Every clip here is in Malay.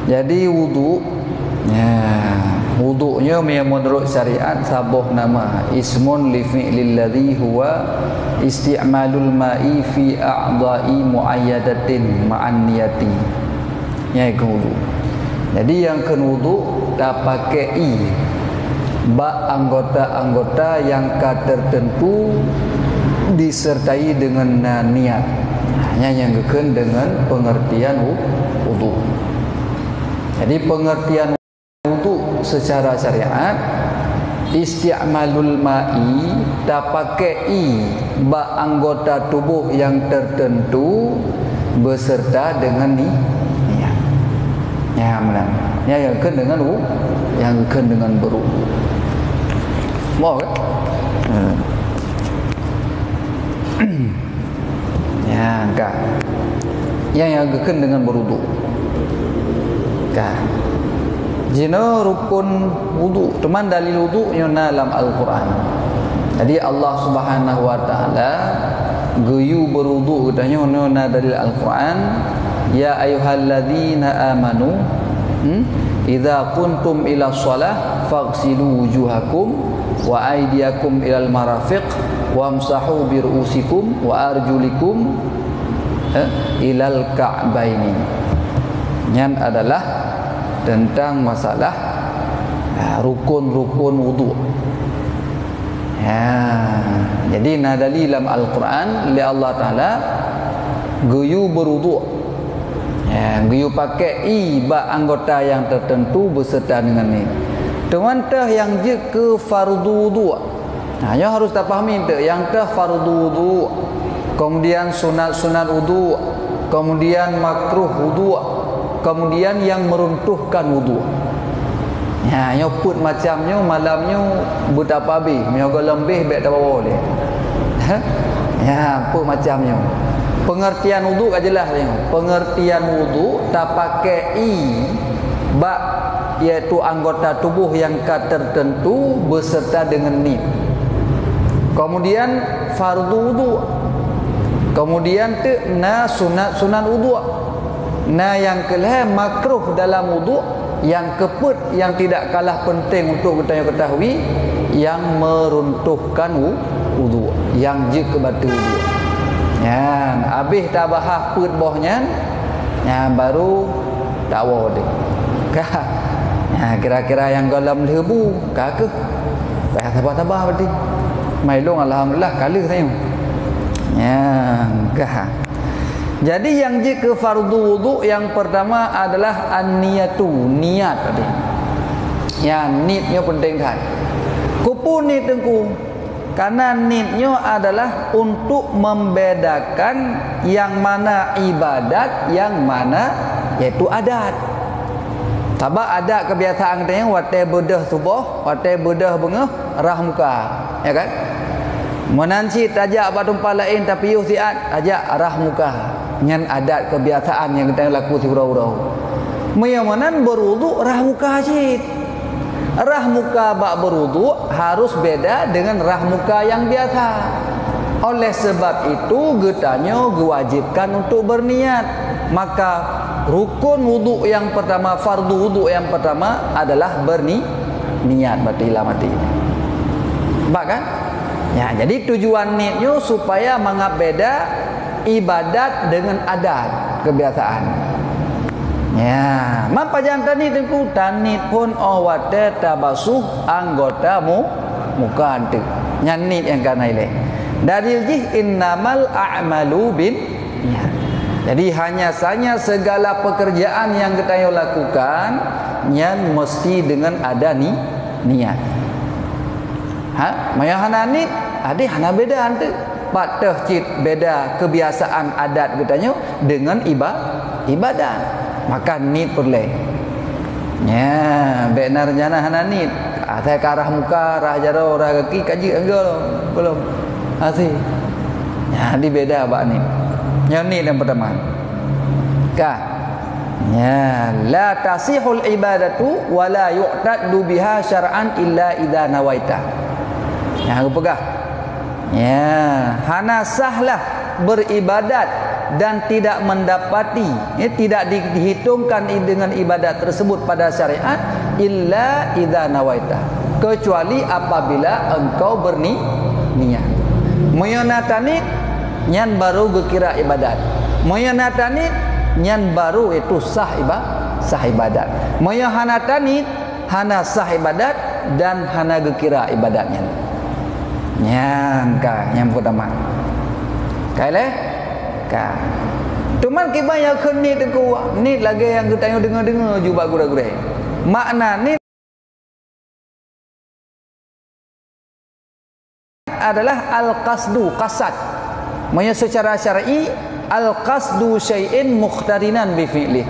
Jadi wudu, wudunya menurut syariat sabuh nama ismun li fi'lil ladzi huwa isti'malul ma'i fi a'dha'i muayyadatin ma'an niyati. Itu wudu. Jadi yang kena wudu tak pakai i ba anggota-anggota yang tertentu disertai dengan niat. Hanya yang kena dengan pengertian wudu. Jadi pengertian wudu secara syariat isti'malul ma'i tak pakai i ba anggota tubuh yang tertentu beserta dengan niat. Ya benar. Ya yang kena dengan yang kena dengan berwudu. Mau kan? Ya enggak. Yang kena dengan berwudu. Kan. Jina rukun wudu, teman dalil wudu yang dalam Al-Quran. Jadi Allah Subhanahu wa taala guyu berwudu katanya na dalil Al-Quran, ya ayyuhalladzina amanu idza kuntum ila shalah faghsilu wujuhakum wa aydiyakum ilal marafiq wamsahu bi ru'usikum wa arjulikum ilal ka'baini. Yang adalah tentang masalah rukun-rukun wudu. Jadi nadali dalam Al-Quran oleh Allah Ta'ala guyu berwudu. Guyu pakai iba anggota yang tertentu beserta dengan ni. Tuan teh yang je ke fardu wudu. Yang harus tak fahami tu, yang teh fardu wudu, kemudian sunat-sunat wudu, kemudian makruh wudu, kemudian yang meruntuhkan wudu. Nyoput macamnya malamnya betapa habis, nyoga lembih baik tak boleh. Put macamnya. Pengertian wudu kan jelas tengok. Pengertian wudu tak pakai i ba iaitu anggota tubuh yang tertentu beserta dengan ni. Kemudian fardu wudu. Kemudian tu sunat wudu. Yang kelih makruh dalam wudu, yang keput yang tidak kalah penting untuk kita ketahui yang meruntuhkan wudu, yang je ke batu wudu. Habis tak bahas put bohnya, baru tak boleh. Kira-kira yang galam lebu kah ke? Tabah-tabah berarti. Mailung alhamdulillah kala saya. Jadi yang jika fardu wudu yang pertama adalah an-niyatu, niat tadi. Niatnya penting kan. Kupu ni tengku. Karena niatnya adalah untuk membedakan yang mana ibadat, yang mana yaitu adat. Sebab ada kebiasaan katanya watai bedah tubuh, watai bedah bengah rah muka, ya kan? Menanci tajak batu lain tapi yuh siat tajak arah muka. Nyan adat kebiasaan yang kita laku si urau-urau. Menyamanan berwudu rah muka hajit. Rah muka bak berwudu harus beda dengan rah muka yang biasa. Oleh sebab itu getanya diwajibkan untuk berniat. Maka rukun wudu yang pertama, fardu wudu yang pertama adalah berniat mati lah mati. Nampak kan? Jadi tujuan niatnya supaya menganggap beda ibadat dengan adat kebiasaan. Mapa jantan ni tengku tanit pun awate tabasuh anggotamu muka ante. Nyanit yang kana ile. Dalil jih innamal a'malu bin. Jadi hanya saja segala pekerjaan yang kita lakukan yang mesti dengan ada niat. Maya hana ni ada hana beda ante. Patah cit beda kebiasaan adat katanya dengan ibadat. Maka ni perle. Benar jana hana ni. Saya ke arah muka, arah jaro, arah kaki kaji enggak belum. Asih. Di beda bak ni. Yang ni yang pertama. La tasihul ibadatu wa la yu'taddu biha syar'an illa idza nawaita. Aku pegah. Hana sahlah beribadat dan tidak mendapati, tidak dihitungkan dengan ibadat tersebut pada syariat illa idza nawaita, kecuali apabila engkau berniat. Moyonatani nyan baru gekira ibadat. Moyonatani nyan baru itu sah ibadat. Moyohanatani hana sah ibadat dan hana gekira ibadatnya. Nyan ka yang pertama. Kaileh ka. Cuman kibaya kenit ku nit lagi yang kita dengar-dengar juga gura-gura. Makna nit adalah al-qasdu, qasad. Maksudnya secara syar'i al-qasdu syai'in mukhtarinan bi fi'lih,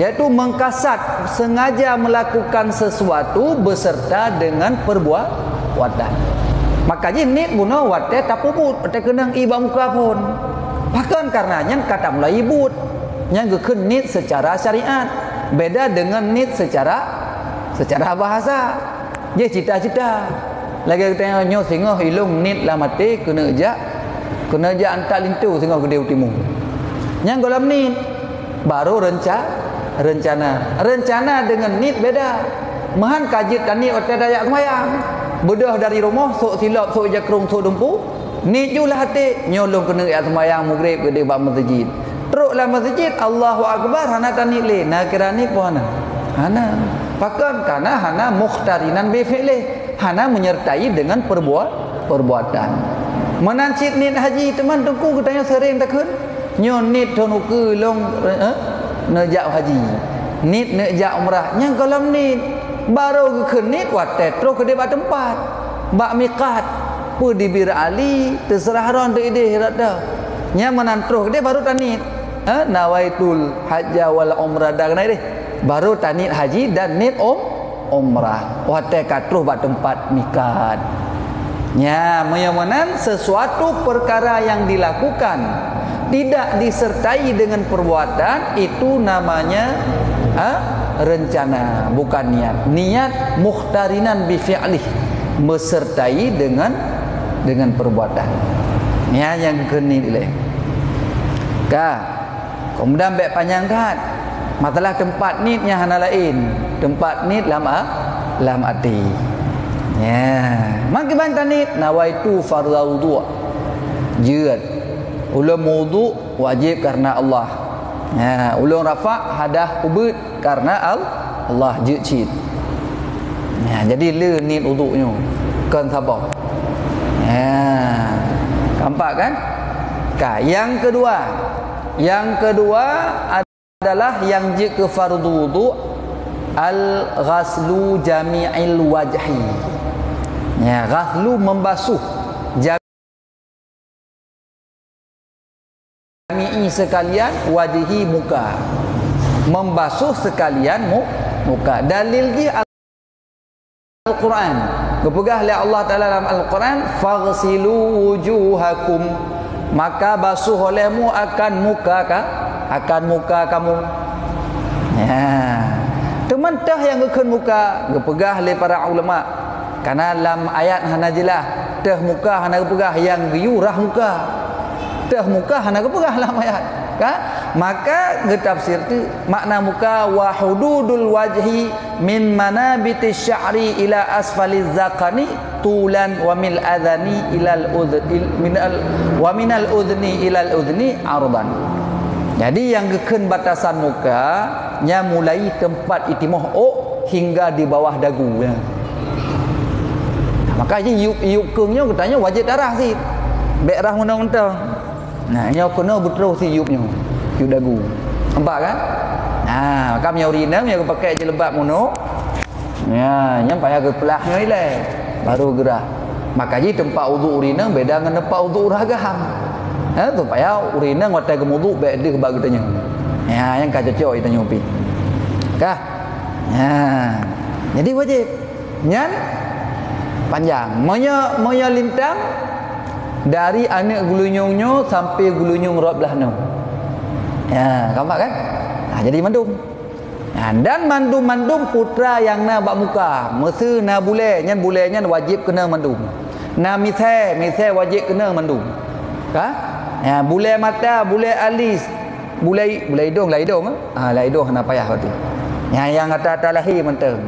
yaitu mengkasad, sengaja melakukan sesuatu beserta dengan perbuatan. Makanya nit guna wate tapubut te kenang iba muka pun. Bahkan karenanya kata mulai ibut yang gekeun nit secara syariat beda dengan nit secara bahasa. Dia cita-cita lagi kita nyo singoh ilung nit lah mati kena ja antak lintu singoh gede utimu. Yang dalam nit baru rencana dengan nit beda. Mahan kajit tani otak dayak semayang. Bedah dari rumah sok silap sok jakrung sok dumpu. Nit julah hati nyolong kena ayat semayang maghrib gede bab masjid. Teruklah masjid Allahu akbar hana tani le. Nah kira ni pun hana. Bahkan karena hana mukhtarinan bi fi'lih. Hana menyertai dengan perbuatan. Menancik nit haji teman tungku katanya sering takun. Nyo nit tonuku long nejak haji. Nit nejak umrah. Yang kalau nit baru ke nit watet terus ke debat tempat. Bak miqat. Pu di Bir Ali terserah ron tu ide hirat dah. Nya menantruh dia baru tanit. Nawaitul hajja wal umrah dah kena deh. Baru tanit haji dan nit umrah. Watet katruh bak tempat miqat. Nya menyamanan sesuatu perkara yang dilakukan tidak disertai dengan perbuatan itu namanya rencana, bukan niat. Niat mukhtarinan bi fi'lih, mesertai dengan perbuatan. Niat yang keni dileh. Kemudian baik panjang kat. Masalah tempat nitnya hana lain. Tempat nit lam ati. Ya, makin banyak nit nawaitu fardhu wudu'. Jihad. Ulum wudu' wajib karena Allah. Ya, ulung rafa' hadah ubud karena Allah jid. Ya, jadi le nit wudu'nya kan sabar. Ya. Nampak kan? Yang kedua adalah yang jika fardhu wudu' al-ghaslu jami'il wajhi. Ya, ghaslu membasuh jami'i sekalian wajhi muka. Membasuh sekalian muka. Dalil di Al-Quran. Kepegah oleh Allah Ta'ala dalam Al-Quran, faghsilu wujuhakum, maka basuh olehmu akan muka kamu. Ya. Teman tah yang gekun muka, kepegah oleh para ulama. Karena dalam ayat hana jelas, tah muka hana kepegah yang giurah muka. Tah muka hana kepegah dalam ayat. Kan? Maka getafsir tu makna muka wa hududul wajhi min manabiti sya'ri ila asfaliz zakani tulan wa mil adhani ilal udhni wa minal udhni ilal udhni ardan. Jadi yang geken batasan muka nya mulai tempat itimah hingga di bawah dagu ya. Makanya iuk keungnya katanya wajib darah sih. Bek rah mentang-mentang. Nah, nya kena betul si iuknya. Iuk dagu. Nampak kan? Nah, maka nya urina nya pakai jilbab mono. Ya, nya payah ke pelahnya ilai. Baru gerah. Makanya tempat wudu urina beda dengan tempat wudu ragam. Supaya urina ngotai ke wudu bek dia kebak katanya. Ya, yang ka cocok kita nyupi. Kah? Ya. Jadi wajib. Nyan panjang. Monya lintang dari anak gulunyungnya sampai gulunyung rot belah 6. Ya, nampak kan? Nah, jadi mandum. Nah, dan mandum putra yang na bak muka. Mesti na bule, nyan bulenya wajib kena mandum. Na misai wajib kena mandum. Kah? Ya, bulai mata, bulai alis, bulai hidung, lah hidung. Lah hidung hana payah tu. Yang kata lahir menteng.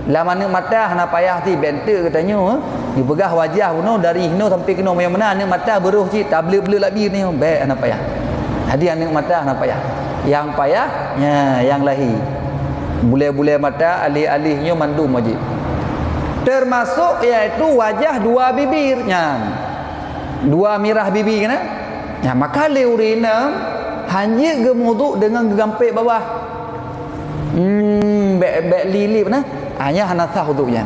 Lah mana mata hana payah ti benter katanya. Dia begah wajah puno dari hino sampai kena yang mana ni mata beruh cik tak blur lagi ni baik hana payah. Jadi anak mata hana payah. Yang payahnya yang lahir. Bulai-bulai mata alih-alihnya mandum wajib. Termasuk iaitu wajah dua bibirnya. Dua mirah bibir kan? Ya, maka leurina hanya gemuduk dengan gegampik bawah. Bek lilip nah. Hanya hana sah wuduknya.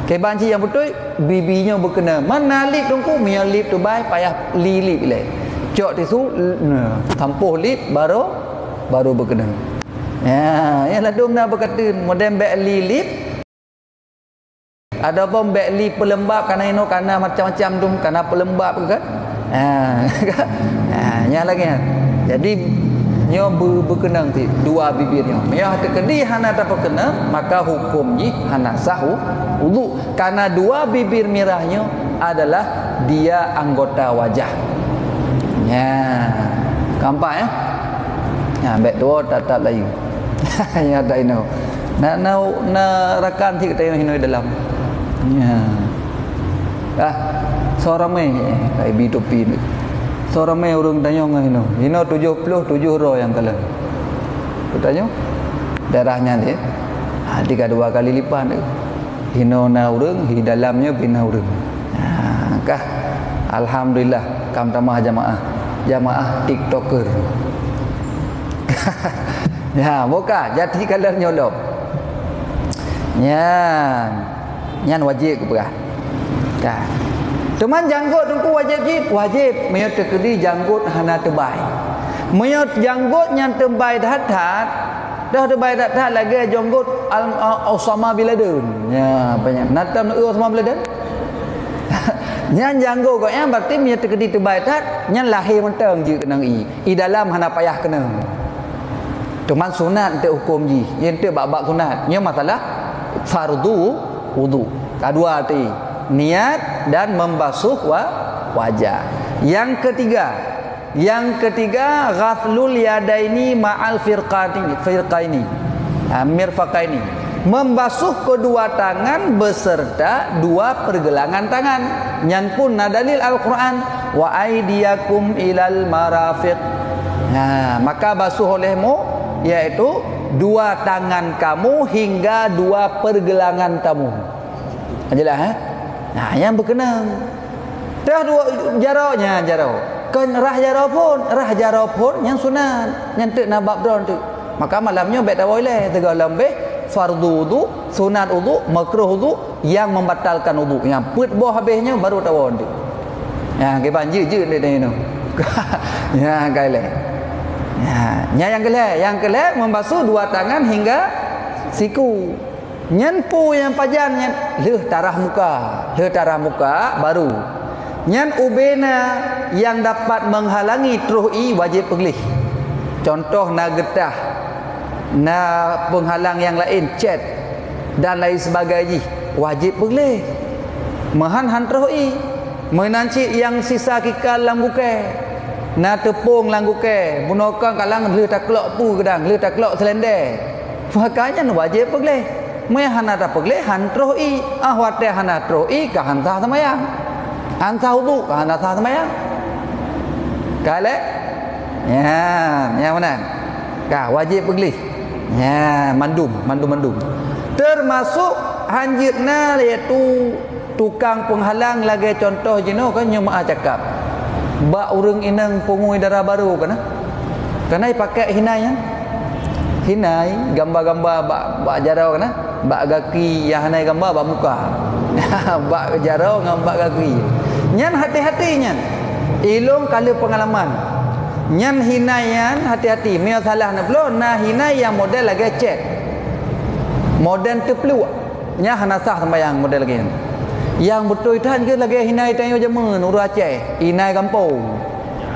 Kebanci yang betul bibinya berkena. Mana lip tungku mia lip tu baik payah lilip le. Cok tisu tampuh lip baru berkena. Ya, yang ladum nak berkata modern bek lilip. Ada pun bek lip pelembab karena macam-macam tu karena pelembab kan. Yang lagi. Jadi nyo berkenang ti dua bibirnya. Ya terkedi hana tak berkenang maka hukumnya hana sah wudu karena dua bibir mirahnya adalah dia anggota wajah. Ya. Kampak ya? Ya bet tu tak layu. Ya tak ino. Na rakan ti kita hino dalam. Ya. Seorang mai kai bi topi ni. Seorang mai urang tanya ngah hino 77 roh yang kala. Aku tanya darahnya dia. Tiga dua kali lipat tu. Hino na urang di dalamnya bina urang. Kah alhamdulillah kam tamah jamaah TikToker. Ya, muka jadi kalar nyolop. Nyan wajib ke berah. Kah. Teman janggut tungku wajib meyo terkedi janggut hana tebai. Meyo janggut yang tebai dah tebai dah lagi janggut Osama bin Laden. Ya, banyak. Natam Osama bin Laden. Nyan janggut kau yang berarti meyo terkedi tebai dah nyan lahir menteng je kena i dalam hana payah kena. Teman sunat untuk hukum ji. Yang tu bab sunat. Nya masalah fardu wudu. Kedua ti niat dan membasuh wajah. Yang ketiga ghaflul yadaini ma'al firqaini mirfaqaini, membasuh kedua tangan beserta dua pergelangan tangan. Yang pun dalil Al-Quran wa aydiyakum ilal marafiq. Maka basuh olehmu yaitu dua tangan kamu hingga dua pergelangan kamu. Jelas yang berkenang. Dah dua jaraknya kan rah jarak pun yang sunat, yang tak nak babdon tu. Maka malamnya baik tawai leh tegal lembeh fardu wudu, sunat wudu, makruh wudu yang membatalkan wudu. Yang put boh habisnya baru tawon tu. Ya ke banjir je dia tu. Ya gale. Ya yang kelih membasuh dua tangan hingga siku. Nyan pu yang pajan nyan leh tarah muka baru. Nyan ubena yang dapat menghalangi truh wajib peglih. Contoh na getah, na penghalang yang lain cat dan lain sebagainya wajib peglih. Mahan truh menanci yang sisa kikal lambuke. Na tepung langguke, bunokan kalang leh taklok pu gedang, leh taklok selendek. Makanya wajib peglih. Mai hana ta peglih han truh wate hana truh ka han sah sembahyang. Han sah wudu ka hana sah sembahyang. Kale yang mana? Ka wajib peglih. Mandum. Termasuk hanjitna iaitu tukang penghalang lagi contoh jeno kan nyemaah cakap. Bak urang inang pungui darah baru kana? Kana pakai hinai gambar-gambar bak jarau kana? Bak gaki yang hanai gambar bak muka. Bak jarau dengan bak gaki. Nyan hati-hati nyan. Ilung kala pengalaman. Nyan hinayan hati-hati. Mia salah nak belum. Nah hinai yang model lagi cek. Model terpeluk. Nya hana sah sembahyang model lagi. Yang betul itu ke lagi hinai tanyo jaman uru Aceh. Hinai kampung.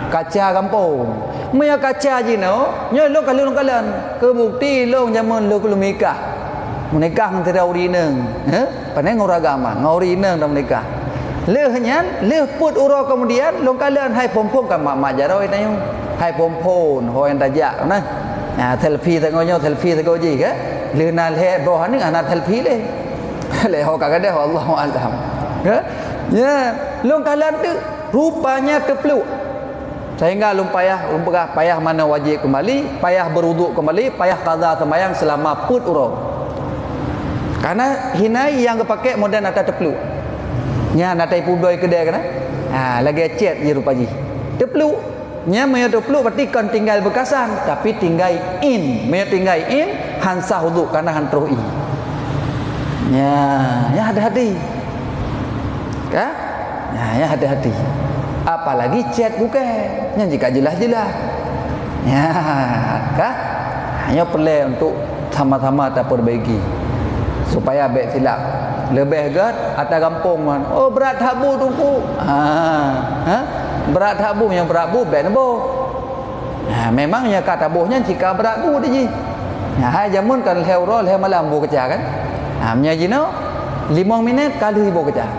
Kaca kampung. Mia kaca je no. Nya lo kalau kalan. Kebukti lo jaman lo kalau nikah. Menikah dengan tidak uri neng, pandai ngor agama, ngori neng dalam menikah. lehnya leh put uro kemudian long kalian hai pompong kan mak jaroi tayu hai pompon ho yang tajak nah selfie tengoknya selfie tengok je ke le na le boh ni ana selfie le le ho kadang Allah alam ke ya long kalian tu rupanya terpeluk sehingga payah mana wajib kembali, payah berwuduk kembali, payah qada sembahyang selama put uro. Karena hinai yang kepakai modern atas terpeluk. Nya natai pudoi kedai kana. Lagi chat je rupa ji. Terpeluk. Nya me terpeluk berarti kan tinggal bekasan tapi tinggal in. Me tinggal in hansah wuduk karena hantroh i. Ya hati-hati. Kah? Ya hati-hati. Apalagi chat bukan yang jika jelas-jelas ya kah hanya perlu untuk sama-sama tak perbaiki supaya baik silap lebih gat atas kampung man oh berat habu tungku berat habu yang berat bu baik nabo memangnya kata bohnya jika berat bu dia hai jamun kan leuro le malam bu kerja kan nya jino 5 minit kali bu kerja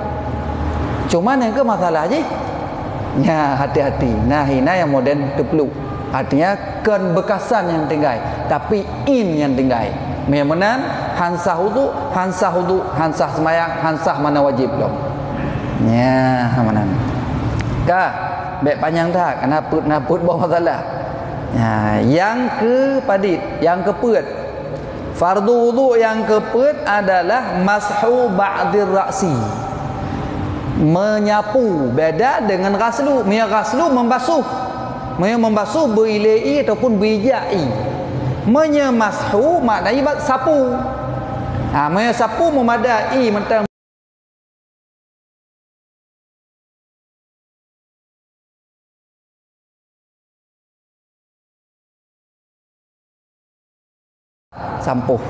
cuman yang ke masalah je ya hati-hati. Nah hina yang modern terpeluk artinya kan bekasan yang tinggal tapi in yang tinggal memang hansah wudu hansah sembahyang hansah mana wajib belum ya mana kah baik panjang tak kena put bawa masalah ya, yang ke padit yang keput fardu wudu yang keput adalah mashu ba'dir ra'si menyapu beda dengan ghaslu membasuh berilai ataupun bijai menyemashu maknanya sapu menyapu memadai mentang sampuh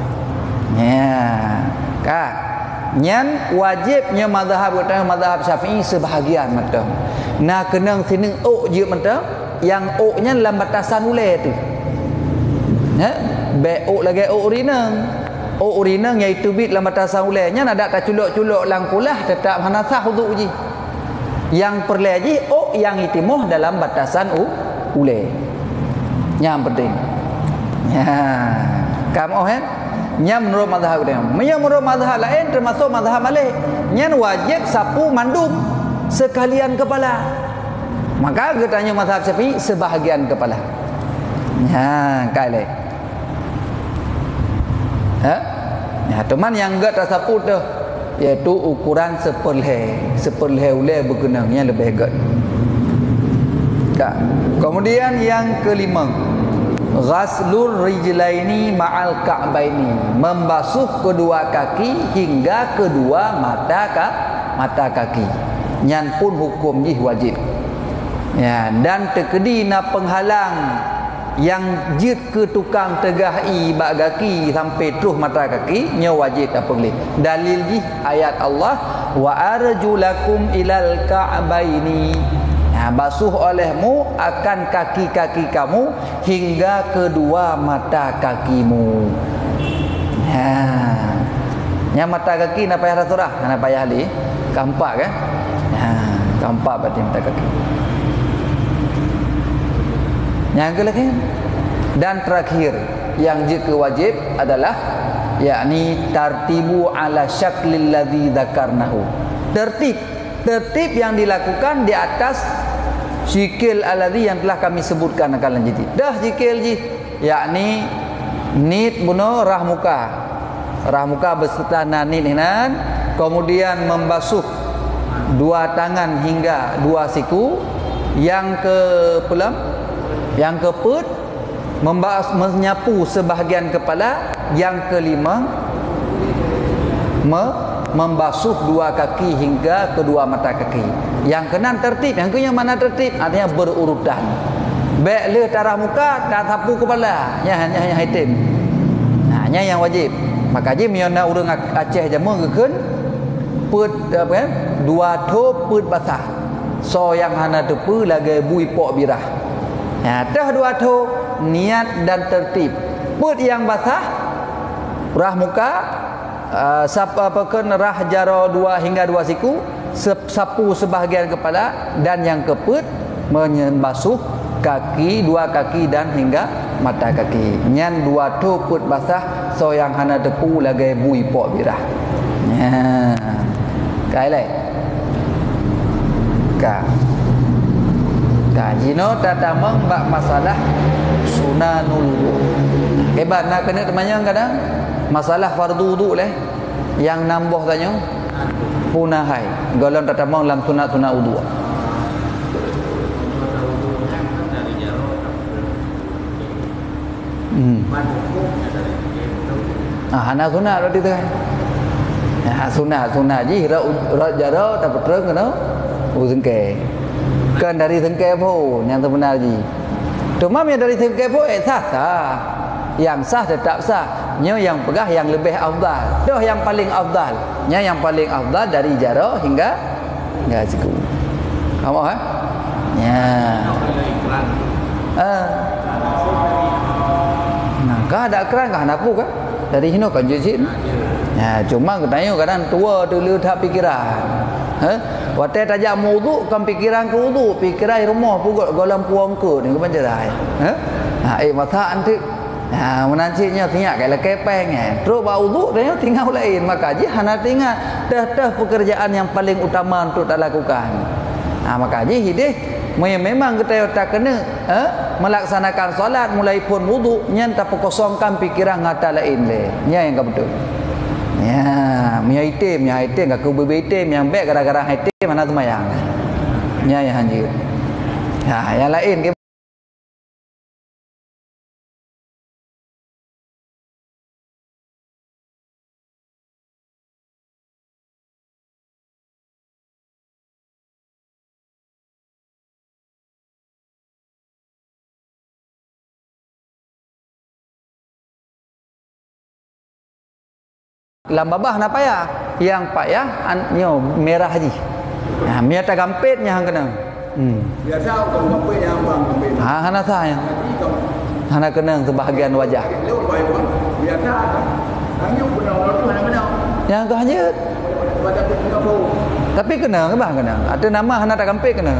ya kah nyan wajibnya mazhab kata mazhab Syafi'i sebahagian macam nak kena sini ok je macam yang oknya dalam batasan ulai tu ya be ok lagi ok urinang iaitu bit dalam batasan ulainya ada tak culuk-culuk langkulah tetap hanasah wuduk je yang perlu je ok yang itimuh dalam batasan ulai yang penting ya kamu kan nya menurut mazhab dia. Menurut mazhab lain termasuk mazhab Malik. Nya wajib sapu mandub sekalian kepala. Maka katanya mazhab Syafi'i sebahagian kepala. Kali. Ya, teman yang enggak tersapu tu iaitu ukuran seperleh ulai berkenangnya lebih agak. Kemudian yang kelima ghaslur rijlaini ma'al ka'baini membasuh kedua kaki hingga kedua mata kaki nyan pun hukum jih wajib ya dan tekedi na penghalang yang jid ke tukang tegahi bak kaki sampai terus mata kaki nya wajib tak boleh dalil jih ayat Allah wa arjulakum ilal ka'baini basuh olehmu akan kaki-kaki kamu hingga kedua mata kakimu. Yang mata kaki nak payah rasurah, nak payah li, kampak kan? Kampak berarti mata kaki. Yang kelagi dan terakhir yang jika wajib adalah yakni tartibu ala syaklil ladzi dzakarnahu. Tertib yang dilakukan di atas zikir alladhi yang telah kami sebutkan akan lanjut. Dah zikir ji yakni nit bunuh rahmuka beserta nanit hinan kemudian membasuh dua tangan hingga dua siku yang ke pelam yang keput menyapu sebahagian kepala yang kelima membasuh dua kaki hingga kedua mata kaki. Yang keenam tertib, yang ke yang mana tertib artinya berurutan. Baik le tarah muka dan sapu kepala, hanya hitam. Hanya yang wajib. Maka je miona urang Aceh jamu gekeun put apa kan? Dua tho put basah. So yang hana tepu lagi bui pok birah. Tah dua tho niat dan tertib. Put yang basah rah muka rah jaro 2 hingga 2 siku sapu sebahagian kepala, dan yang keput membasuh kaki, dua kaki dan hingga mata kaki. Nyan dua tu put basah, so yang hana depu lagi bui pok birah. Ya. Kai lai. Ka. Ka jino tatamang bak masalah sunanul wudu. Hebat nak kena temanya kadang masalah fardu wudu leh yang nambah tanya punahai golong tatamang dalam sunat-sunat wudu. Hana sunat berarti tu kan. Sunat je rak jaro tak betul kena sengke. Kan dari sengke pun yang terbenar je. Cuma yang dari sengke pun sah. Yang sah tetap sah. Nya yang pegah yang lebih afdal. Dah yang paling afdal. Nya yang paling afdal dari jaro hingga siku. Kamu ha? Ya. Nah, kah ada keran kah napu kah? Dari sini kan jujin. Ya, cuma katanya kadang tua dulu tak pikiran. Waktu tajak wudu kan pikiran ke wudu, pikiran rumah pun golam puang ke ni ke macam dah. Masa antik. Menanciknya tinggal kalau kepeng terus bau wudu dia tinggal lain, maka je hana tinggal dah pekerjaan yang paling utama untuk tak lakukan. Maka je hidih memang kita tak kena melaksanakan solat mulai pun wudu nya tak kosongkan pikiran ngata lain le. Nya yang betul. Ya, punya item gak ku item yang baik gara-gara item mana tu mayang. Nya yang anjir. Yang lain ke lambabah nak payah, yang payah nyo merah haji. Miata gampitnya hang kena. Biasa orang gampit yang bang gampit. Hana saya. Hana kena sebahagian wajah. Biasa kan you benar tu hana. Yang tu hanya Pada pun tapi kena ke bang kena. Ada nama hana tak gampit kena.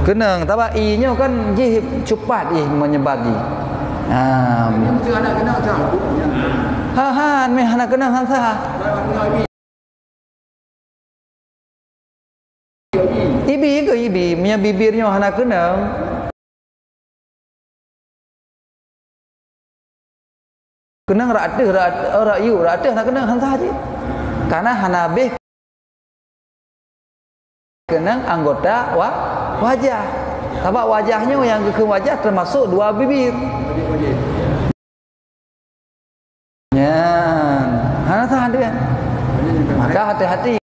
Kena tapi i-nya kan je cepat menyebar je. Mesti anak kena sah. Me hana kena han sah. Ibi punya bibirnya hana kena. Kena rata hana kena han sah je. Karena hana beh kena anggota wajah. Sebab wajahnya yang ke wajah termasuk dua bibir. Hana sah dia. Maka hati-hati.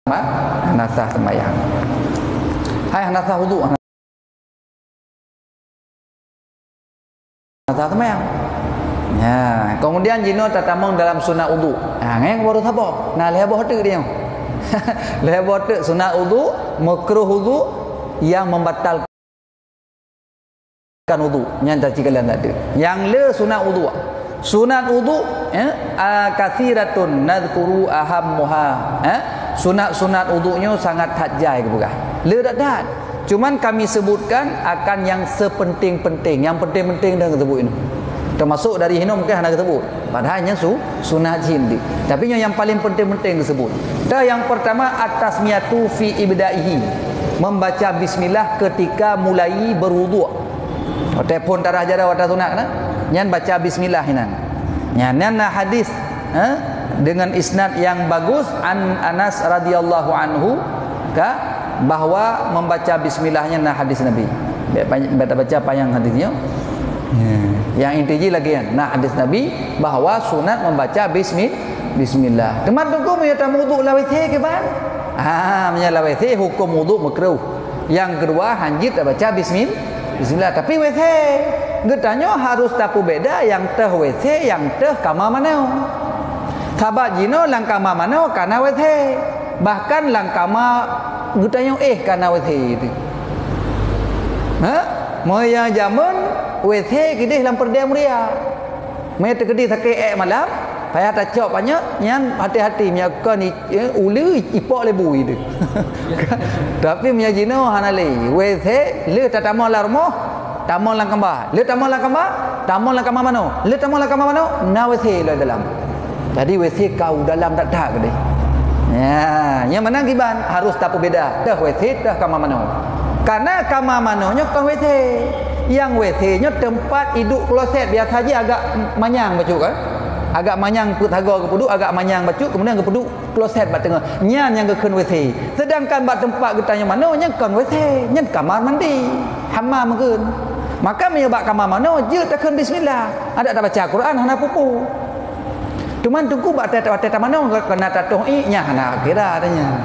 Hana sah sembahyang. Hana sah wudu. Hana sembahyang. Ya, kemudian jino tatamang dalam sunat wudu. Ngeng baru sabar. Nah, leher botak dia. Leher botak sunat wudu, makruh wudu yang membatalkan wudu. Yang tadi kalian tak ada. Yang le sunat wudu. Sunat wudu kathiratun nadhkuru ahammuha. Sunat-sunat wudunya sangat hajai ke bukan? Le tak. Cuman kami sebutkan akan yang sepenting-penting, yang penting-penting dah sebut ini. Termasuk dari hina mungkin hana tersebut. Padahalnya sunat jindi. Tapi yang paling penting-penting disebut. Yang pertama at-tasmiyatu fi ibda'ihi. Membaca bismillah ketika mulai berwuduk. Telefon tarah jara wata sunat kan? Nyan baca bismillah hinan. Nyan hadis dengan isnad yang bagus an Anas radhiyallahu anhu bahwa membaca bismillahnya hadis Nabi. Baca panjang hadisnya. Yang intinya lagi kan. Hadis Nabi bahawa sunat membaca bismillah. Teman tunggu menyata wudu la WC ke ban? Menyala WC hukum wudu makruh. Yang kedua hanjit baca bismillah. Tapi WC getanya harus tahu beda yang teh WC yang teh kamar mana. Sahabat jino lang kama mano kana wethe. Bahkan lang kama gutanya kana wethe itu. Moya zaman wethe kidih lam perdam ria. Mai terkedi sakit malam, payah tak cok banyak nyan hati-hati nya kan ulu ipok lebu itu. Tapi nya jino hanale wethe le tatamo larmo tamo lang kamba. Le tamo lang kamba, tamo lang kamba mano. Le tamo lang kamba mano, na wethe le dalam. Jadi wethe kau dalam tak dak deh. Ya, yang mana kiban harus tahu beda. Dah wethe dah kama mano. Karena kama manonya kan wethe. Yang wethe-nya tempat hidup kloset biasa saja agak manyang baju kan. Agak manyang putaga ke puduk, agak manyang baju kemudian ke puduk kloset bat tengah. Nyan yang ke keun wethe. Sedangkan bat tempat getanya manonya kan wethe, nyan kamar mandi, hammam keun. Maka menyebab kamar mano je tak keun bismillah. Ada tak baca Quran hana pupu. Cuman tunggu baca mana kena tatuh nya hana kira adanya.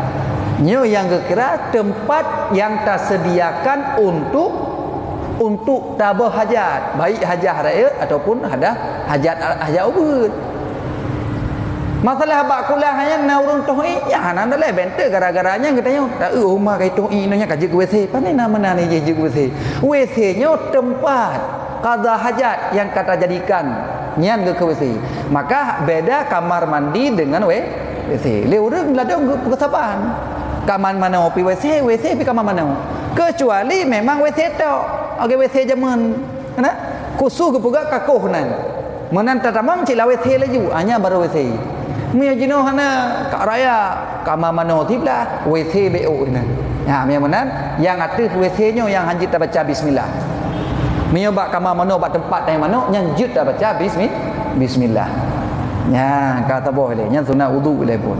Nyo yang kira tempat yang tersediakan untuk tabah hajat, baik hajat raya ataupun hajat ubud. Masalah bak kulah hanya na urang toh nya hana daleh bente gara-garanya katanya tak rumah kai toh nya kaje ke WC. Pane nama nani je ke WC. WC nya tempat qada hajat yang kata jadikan nyan ke WC. Maka beda kamar mandi dengan WC. Le urang ladang kesapan. Kamar mana pi WC pi kamar mana. Kecuali memang WC tok. Oke WC jaman. Kena khusus ke pugak kakuh nan. Menan tatamang cila WC laju hanya baru WC. Mia jino hana kak raya kamar mana tiblah WC BO nan. Ya yang menan yang atas WC-nya yang hanjit tak baca bismillah. Mia bak kamar mana bak tempat yang mana yang jut tak baca bismillah. Ya kata boleh yang sunat wudu boleh pun.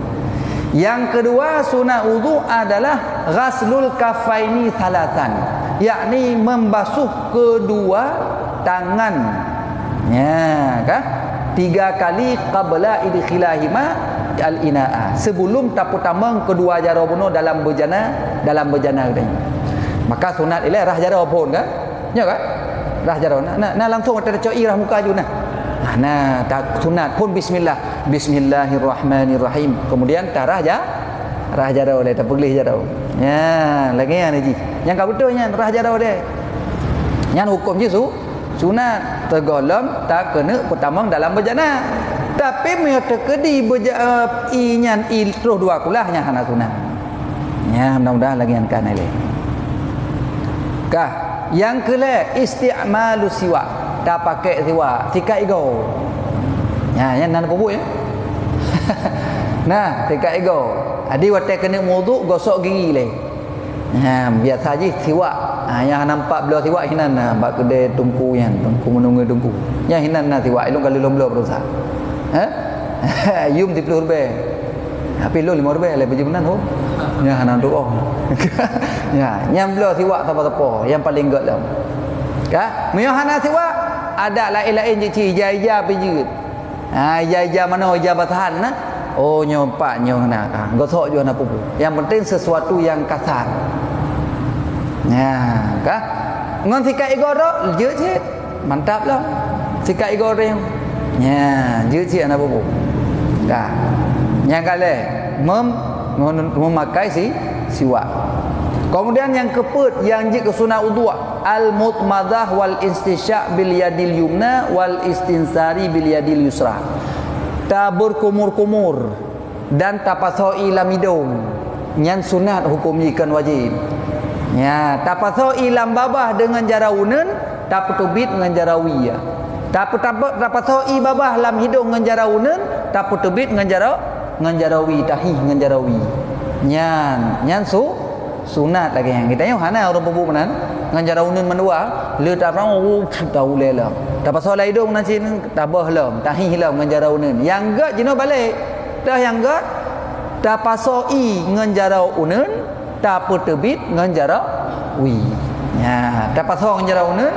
Yang kedua sunat wudu adalah ghaslul kafaini salatan, yakni membasuh kedua tangan. Ya kan? 3 kali qabla idkhilahima al-ina'a, sebelum tapu tamang kedua jara bunuh dalam bejana tadi. Maka sunat ile rah jara pun kan? Ya kan? Rah jara nah langsung ada coi rah muka ju nah. Nah, tak sunat pun bismillahirrahmanirrahim. Kemudian tarah rah jara oleh tak pelih jara. Ya, lagi ni ji. Yang kau betulnya rah jara dia. Yang hukum je sunat tergolong tak kena pertama dalam berjana. Tapi mia terkedi inyan terus dua kulahnya hana sunat. Ya, mudah-mudahan lagi kan ni. Kah, yang kelak isti'malu siwak. Tak pakai siwak, sikat ego. Ya, yang nan kubuk ya. Nah, sikat ego. Adi waktu kena wudu gosok gigi le. Ha, biasa je siwak. Yang nampak belah siwak hinan nah, bak kedai tungku menunggu tungku. Yang hinan nah siwak ilung kali lom berusaha. Yum 30 rupiah. Tapi lu 5 rupiah le baju benan tu. Ya hanan tu oh. Ya, yang belah siwak apa-apa yang paling got lah. Ka, mio hana siwak ada lain-lain je ijazah pijut. Ijazah mana ijazah batahan nah. Oh nyompak nyona ka. Gosok jo na pupu. Yang penting sesuatu yang kasar. Ya, ka? Ngon sikat igoro je je. Mantap lah. Sikat igoro. Ya, je je na pupu. Ka. Yang kale memakai siwak. Kemudian yang keput yang jika sunat wudu al-mutmadah wal istisya' bil yadil yumna wal istinsari bil yadil yusra. Tabur kumur-kumur dan tapasoi lam hidung. Yang sunat hukum ikan wajib. Ya, tapasoi lam babah dengan jara unen, taputubit dengan jara wiya. Tapasoi babah lam hidung dengan jara unen, taputubit dengan jara wi tahi dengan jara wi. Nyan sunat lagi yang kita yang hana orang pupu menan ngan jara unun menua le tak rang tahu le lah tak pasal lai dong nanti tabah lam tahi lam ngan jara unun yang gak jino balik dah yang gak tak pasal ngan jara unun tak petebit ngan jara wi ya tak pasal ngan jara unun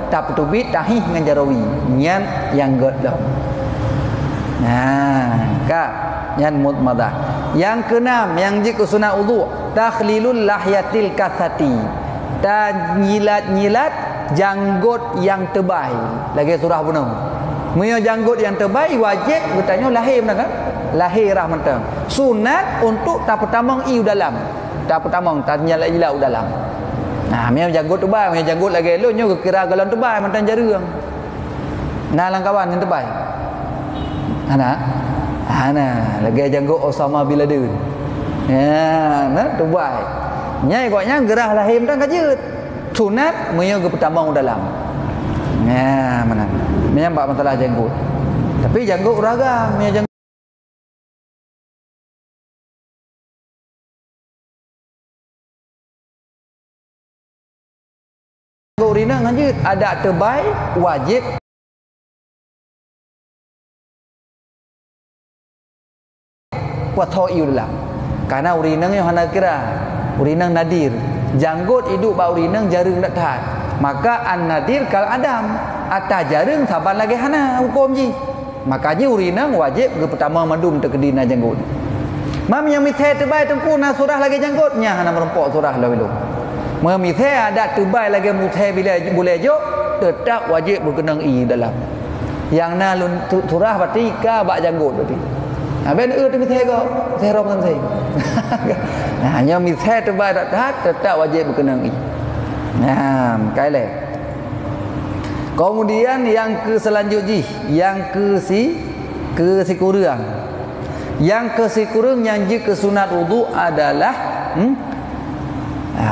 tak petebit tahi ngan jara wi nyan yang gak lam nah ka nyan mutmadah. Yang keenam yang jika sunat wudu takhlilul lahyatil kasati, ta nyilat-nyilat janggut yang tebal. Lagi surah penuh. Mio janggut yang tebal wajib bertanya lahir benar kan? lahirah mentang. Sunat untuk tak pertamang i dalam. Tak pertamang tanya la ilau dalam. Nah, memang janggut tu bai, memang janggut lagi elok nyo kira galon tu bai mentang jarang. Nah, lang kawan yang terbaik. Ana lagi janggut Osama bin Laden. Ya, nah tu bai. Nyai koknya gerah lahir mentang kajut. Sunat menyo ke pertamang dalam. Ya, mana? Memang bab masalah janggut. Tapi janggut ragam, memang janggut urina lanjut ada terbaik wajib puasa iu dalam. Karena urina yang hana kira urina nadir. Janggut hidup ba urina jarang nak tahan. Maka an-nadir kal adam atas jarang saban lagi hana hukum ji. Makanya urina wajib ke pertama mandum terkedina janggut. Mam yang mithe terbaik tengku na surah lagi janggutnya hana merempok surah lalu. Memithe ada terbaik lagi muthe bila boleh jok tetap wajib berkenang i dalam. Yang na surah berarti ka bak janggut berarti. Ben tu mithe ko serom kan saya. Hanya mithe terbaik tetap wajib berkenang i. Nah, kai le. Kemudian yang ke selanjutnya, yang ke si kurang. Yang ke si kurang yang jika sunat wudu adalah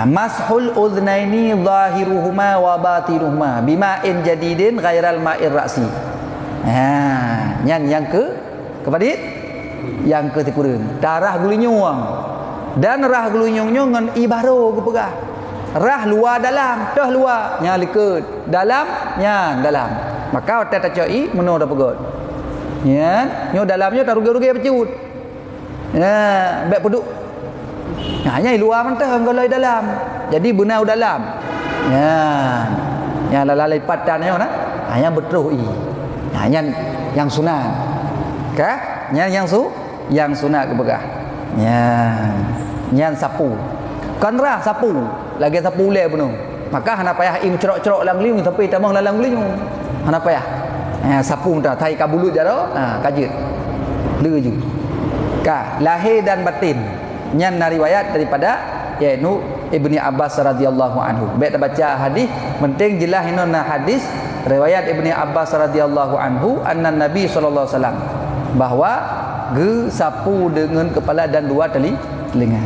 mashul udhnaini zahiruhuma wa batinuhuma bima'in jadidin ghairal ma'ir ra'si. Yang ke kepada yang ke si kurang. Darah gulinyung dan rah gulinyungnya ngan ibaro ke pegah. Rah luar dalam, dah luar, nya likud, dalam, nya dalam. Maka otak tacoi meno dah pegot. Ya, nyo dalamnya tak rugi-rugi pecut. Ya, baik peduk. Nah, nya luar mentah kalau dalam. Jadi benar dalam. Ya. Nya lalai padannya nah. Hanya betul i. Nah, yang sunat. Kah? Yang sunat ke begah. Ya. Yang sapu. Kan rah sapu. Lagi sapu le penuh. Maka hana payah im cerok-cerok lang liung tapi tamang lalang liung. Hana payah. Sapu dah tai kabulut jaro. Kajut. Leju. Ka lahir dan batin. Nyan riwayat daripada yaitu Ibni Abbas radhiyallahu anhu. Baik baca hadis penting jelas inna hadis riwayat Ibni Abbas radhiyallahu anhu anna Nabi sallallahu alaihi wasallam bahwa ge sapu dengan kepala dan dua telinga.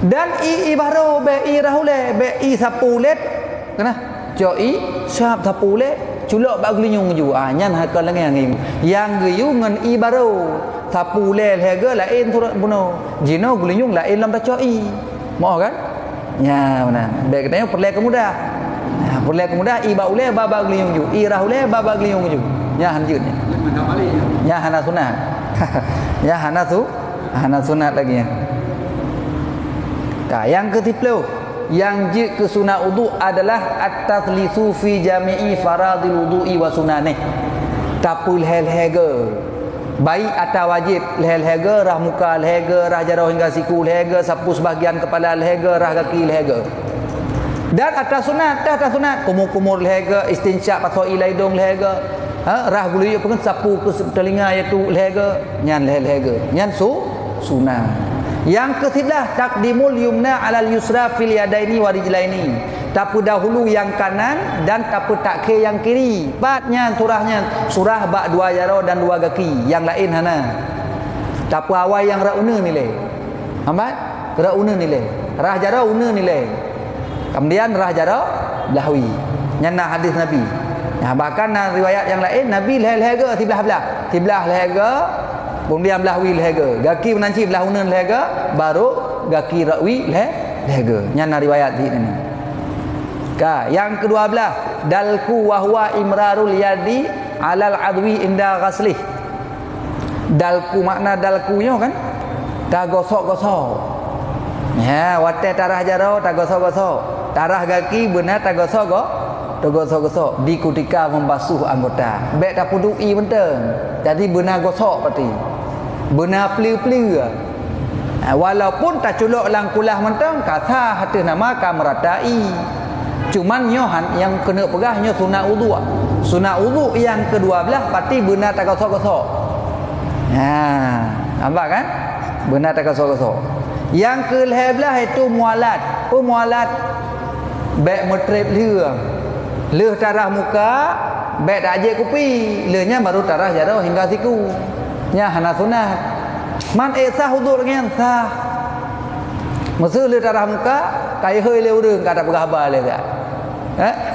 Dan ibaro bi rahule bi sapu let kena joi sap sapu let culok bak gelinyung ju nyan hakal lengan ngi yang geyu ngan ibaro sapu let hege lain turut buno jino gelinyung lain lam tacoi mau kan ya mana baik katanya perle kemudah perle kemudah iba ule baba gelinyung ju irahule baba gelinyung ju nya hanjutnya ya hana sunat ya hana sunat lagi ya. Yang ketiga yang ke sunat wudu adalah at-tathlisu fi jami'i faradil wudu'i wa sunanih. Tapul hel-hega. Baik atau wajib hel-hega, rah muka hel-hega, rah jarau hingga siku hel-hega, sapu sebahagian kepala hel-hega, rah kaki hel-hega. Dan atas sunat, kumur-kumur hel-hega, istinsyak pasoi laidung hel-hega. Rah gulu pun sapu ke telinga iaitu hel-hega, nyan hel-hega. Nyan sunat. Yang ketiga takdimul yumna alal yusra fil yadaini wa rijlaini. Tapu dahulu yang kanan dan tapu takke yang kiri. Batnya surah bak dua jaro dan dua kaki. Yang lain hana. Tapu awal yang rauna nilai. Hambat? Rauna nilai. Rah jaro una nilai. Kemudian rah jaro lahwi. Nyana hadis Nabi. Nah, bahkan riwayat yang lain Nabi lehega tiblah lehega kemudian lahwi lehega gaki menanci belah unan lehega baru gaki rawi lehega nyana riwayat ini yang kedua belah dalku wahwa imrarul yadi alal adwi inda ghaslih. Dalku makna dalkunya kan tak gosok-gosok ya wate tarah jaro tak gosok-gosok tarah gaki benar tak gosok-gosok di ketika membasuh anggota baik tak pudui benteng jadi benar gosok pati benar peli-peli walaupun tak culok langkulah mentang kata hati nama kameratai cuman nyohan yang kena pegah nyo sunat wudu yang ke-12 pati benar tak gosok-gosok Nampak kan? Benar tak kasar-kasar. Yang ke-11 itu mualat. Apa mualat? Bek metrip leh tarah muka, bek tak ajak kupi. Lehnya baru tarah jadah hingga siku. Nya hana sunat. Man sah wudu dengan sah. Masa leh tarah muka, kai hơi le urang kada berhabar le gak.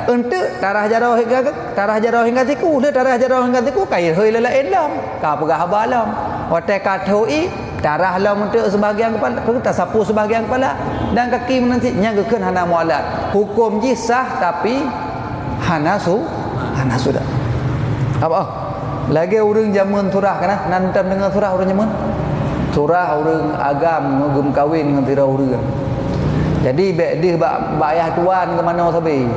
Untuk tarah jadah hingga siku, leh tarah jadah hingga siku kai hơi le lain lam. Ka berhabar lam. Watai katoi darah lam untuk sebahagian kepala, kita sapu sebahagian kepala dan kaki menanti nyanggekeun hana mualat. Hukum ji sah tapi hana sudah. Apa? Lagi urang zaman surah kana nantam dengan surah urang zaman. Surah urang agam ngegum kawin dengan tira urang. Jadi bek dia bak ayah tuan ke mana sabi.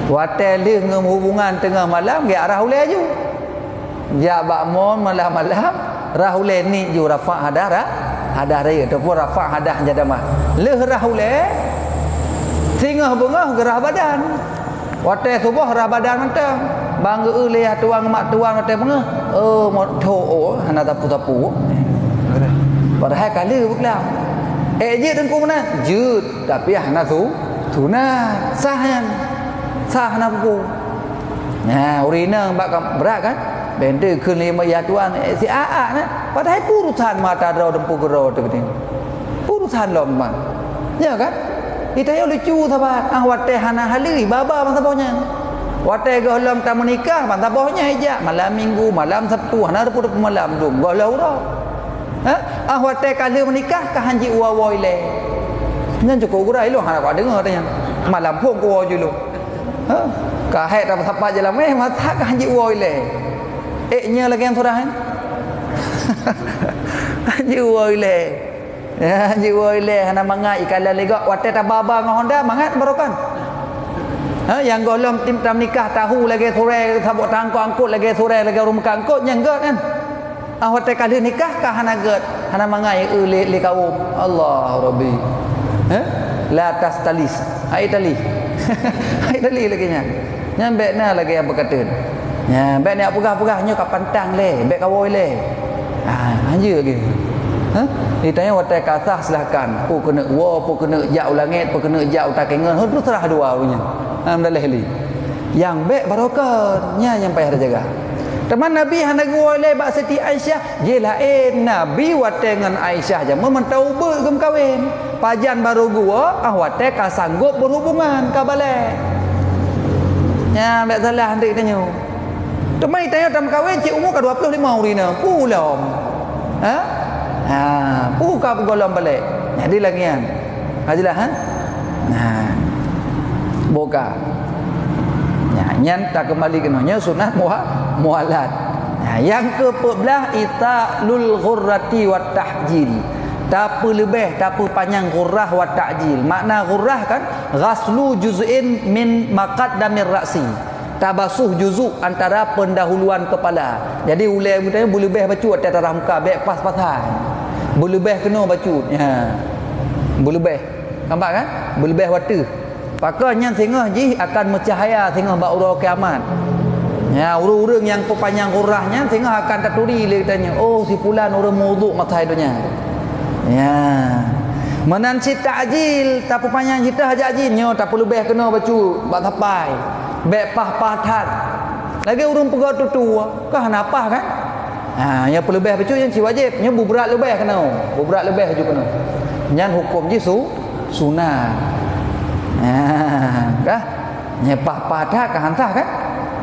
Watai dia ngem hubungan tengah malam ge arah ulai ju. Ja bak mon malam-malam rahule ni ju rafa hadah raya ataupun rafa hadah jadamah leh rahule tingah bengah gerah badan watai subuh rah badan mentang bangga leh tuang mak tuang watai bengah moto hana tapu-tapu padahal kali buklam je tengku mana jut tapi hana sunat sah hana buku nah urina bak berat kan benda keun lima ya tuan si aa na padahal purusan mata ro dempu gero tu betul purusan lo memang ya kan kita yo lucu sahabat watai hana halui baba bang tabohnya watai golam tamu nikah bang tabohnya ejak malam minggu malam sabtu hana repu malam dum golau ro watai kala menikah ka hanji uwa ile nyan cukup gurai lo hana ka dengar tanya malam pun ko ju lo ka hai ta sapa je la meh masa ka hanji uwa ile nya lagi yang surah kan haji woi le hana mangai ikala lega watai tababa ngah Honda mangat barokan yang golong tim tam nikah tahu lagi sore sabuk tangko angkut lagi sore lagi rumah angkut yang gat kan watai kali nikah kah hana gat hana mangai le kaum Allah rabbi la tastalis ai tali lagi nya nyambe na lagi yang berkata ya, bek ni pegah-pegahnya kat pantang le, bek kawoi le. Hanya lagi. Ditanya watai kasah silakan. Pu kena pu kena jauh langit, pu kena jauh tak kengen. Tu serah dua punya. Alhamdulillah li. Yang bek barokah nya yang payah jaga. Teman Nabi hana goi le bak Siti Aisyah, je lain Nabi watai dengan Aisyah je memang taubat gem kahwin. Pajan baru gua watai ka sanggup berhubungan ka balai. Ya, bek salah hendak tanya. Teman tanya dalam kahwin cik umur ke 25 urina. Pulang. Puka golong balik. Jadi lagi kan. Hajilah boga. Nyan tak kembali kenanya sunat mualat. Yang ke-14 italul ghurrati wat tahjil. Tapu lebih, tapu panjang ghurrah wat ta'jil. Makna ghurrah kan ghaslu juz'in min maqaddamir ra'si. Tabasuh juzuk antara pendahuluan kepala. Jadi ulai mutanya boleh lebih bacut atas tarah muka baik pas-pasan. Boleh lebih kena bacut. Boleh lebih. Nampak kan? Boleh lebih waktu. Pakanya sehingga ji akan mencahaya sehingga bak urang kiamat. Urang-urang yang pepanjang kurahnya sehingga akan terturi dia tanya, oh si fulan orang mawduk mata hidupnya. Menansi ta'jil, tak panjang kita hajajinnya, tak perlu lebih kena bacut, bak tapai. Bek pah-pahat lagi urung pegat tu kah napah kan yang perlu lebih betul yang si wajib nya berat lebih kena berat lebih juga kena nyan hukum je sunat kah nya pah-pahat kah hantah kan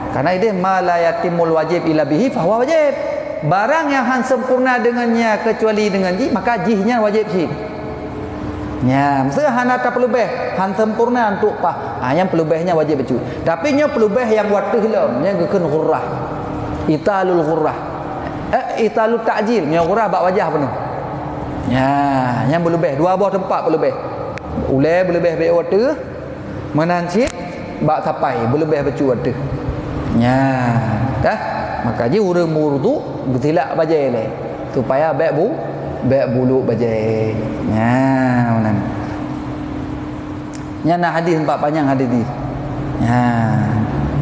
karena itu ma la yatimul wajib illa bihi fa huwa wajib barang yang han sempurna dengannya kecuali dengan ji maka jihnya wajib sih. Mesti hana tak perlu beh, han sempurna untuk pah. Yang perlu behnya wajib baca. Tapi nya perlu beh yang waktu hilang, nya gekeun ghurrah. Italul ghurrah. Italut ta'jil, nya ghurrah bak wajah penuh. Yang perlu beh, dua buah tempat perlu beh. Ulai boleh beh waktu, menancit bak tapai, boleh beh baca waktu. Kah? Maka ji urang murdu getilak bajai le. Supaya bek bulu bajai. Mana? Nyana hadis empat panjang hadis ni.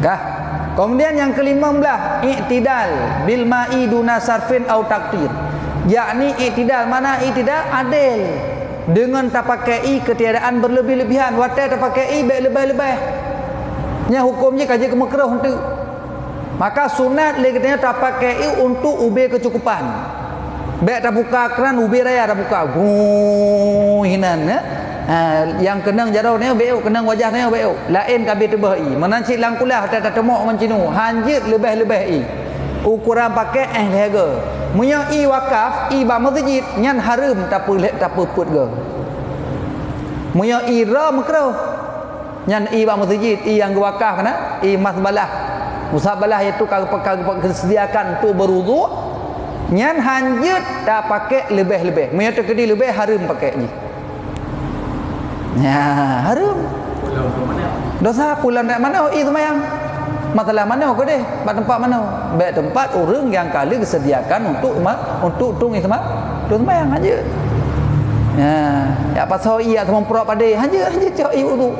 Kah? Kemudian yang ke-15 i'tidal bil ma'i duna sarfin au taqdir. yakni i'tidal. Mana i'tidal? Adil. Dengan tak pakai ketiadaan berlebih-lebihan. Watai tak pakai baik lebih-lebih. Nya hukumnya kaji ke makruh untuk. Maka sunat le katanya tak pakai untuk ubi kecukupan. Baik tak buka keran ubi raya tak buka. Hinan ya. Yang kenang jarau ni beu, kenang wajah ni beu. Lain kabeh tebah i. Menancik langkulah tak temok mencinu. Hanjit lebih-lebih i. Ukuran pakai lega. Munya i wakaf, i ba masjid nyan harum tak put ge. Munya i ra makruh. Nyan i ba masjid, i yang wakaf kana, i masbalah. Musabalah iaitu kesediakan untuk berwuduk. Nyan hanjut tak pakai lebih-lebih. Munya terkedi lebih harum pakai je. Ya, harum. Dosa pulang dari mana? I semayang. Masalah mana kau deh? Tempat mana? Baik tempat orang yang kali disediakan untuk tung semayang aja. Ya pasal ia sama perok pada aja cak i wudu.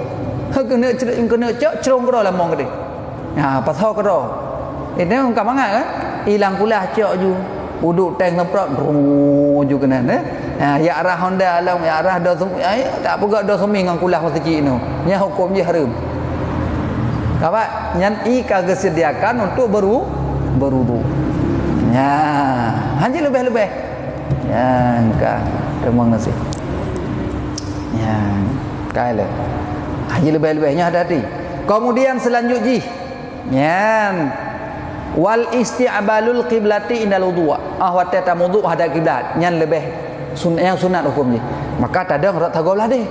Kena cak cerong kau lah mong kau. Ya pasal kau. Ini engkau mangat kan? Hilang kulah cak ju. Wudu teng tempat ju kena ya arah Honda alam ya arah dah tak pegak dah semi dengan kulah masjid tu. Nya hukum je haram. Kawan, yang i kagak sediakan untuk berwudu. Ya, hanya lebih-lebih. Ya, engkau terima kasih. Ya, kailah. Hanya lebih-lebihnya hati-hati. Kemudian selanjutnya, yan wal isti'balul qiblati indal wudu. Wate tamudu hadap kiblat. Yang lebih yang sunat hukumnya. Maka tadang rak tagaulah deh.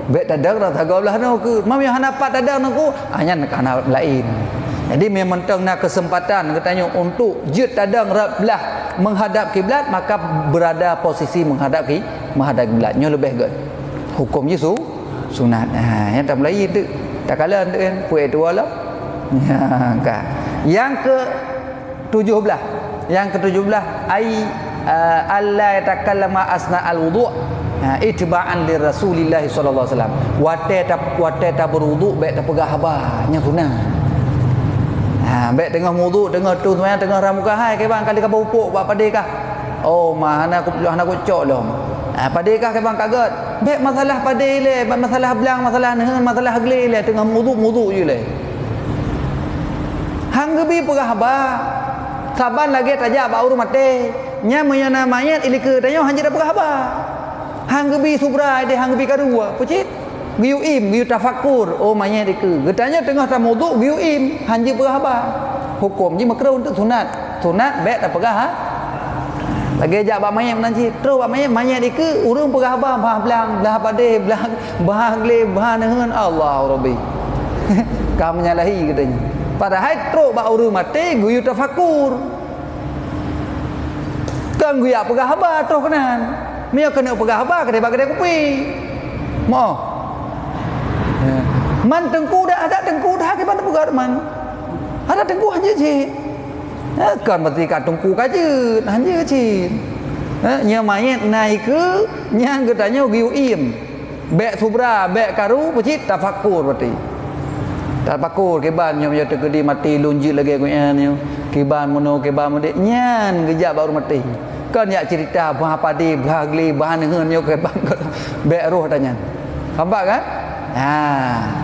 Baik tadang rak tagaulah no ke. Mam yang hanapat tadang no hanya nak lain. Jadi memang nak kesempatan katanya untuk jut tadang rak belah menghadap kiblat, maka berada posisi menghadap kiblatnya lebih good. Hukumnya sunat. Yang tak lain tu. Tak kala tu kan puai tua lah. Ya, yang ke-17. Yang ke-17 alla yatakallama asna al-wudu' itba'an li Rasulillah sallallahu alaihi wasallam. Wate ta berwudu baik tak pegah haba nya sunah. Baik tengah wudu tengah tu semayang tengah ramuka hai ke bang kali ka pupuk buat padekah. Oh mana aku cok lom. Padekah ke bang kaget. Baik masalah padai le, masalah belang, masalah nehan, masalah hagle le tengah wudu je le. Hang gebi pegah haba. Saban lagi tajak ba urut mate. Nya menyana mayat ilike tanya hanya dah pegah haba. Hang gebi subra dia hang gebi kadua. Pucit. Giu im, giu tafakur. Oh mayat dike. Getanya tengah tamudu giu im, hanya pegah haba. Hukum je makruh untuk sunat. Sunat baik tak pegah ha. Lagi ajak ba mayat nanti. Terus ba mayat dike urang pegah haba, bah belang, belah pade, bah gle, bah nehan Allah Rabbi. Kau menyalahi katanya. Padahal teruk ba urang mati giu tafakur. Kan gue pegah haba terus kenan. Mia kena pegah haba kedai kopi. Mo. Man tengku dah ada tengku dah ke mana pegah man. Ada tengku hanya je. Kan mesti kat tengku kaje hanya je. Nya mayat naik ke nya getanya giu im. Bek subra, bek karu pecit tafakur berarti. Tafakur keban nya terkedi mati lunjit lagi aku nya. Keban mono nyan gejak baru mati. Kan ya cerita bah padi bah gli bah neun yo ke bang bek roh tanya. Nampak kan?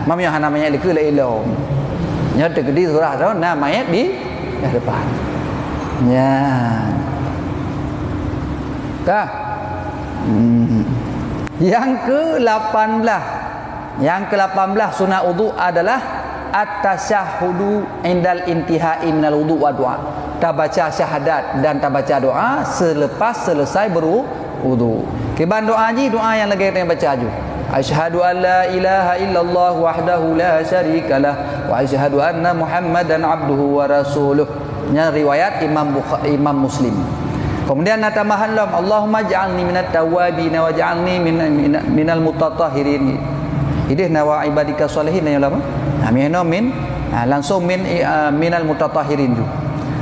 Mam yang namanya liku la ilom. Nya terkedi surah tu namanya di depan. Ya. Kah? Yang ke-18. Yang ke-18 sunat wudu adalah at-tasyahhudu indal intihai minal wudu wa du'a. Tak baca syahadat dan tak baca doa selepas selesai berwudu. Keban doa ji doa yang lagi kita baca ju. Asyhadu an la ilaha illallah wahdahu la syarikalah wa asyhadu anna Muhammadan abduhu wa rasuluh. Nya riwayat Imam Muslim. Kemudian tambahan lam Allahumma ja'alni minat tawwabin wa ja'alni minal mutatahhirin. Idihna wa ibadika sholihin ya lama. Min langsung minal mutatahhirin ju.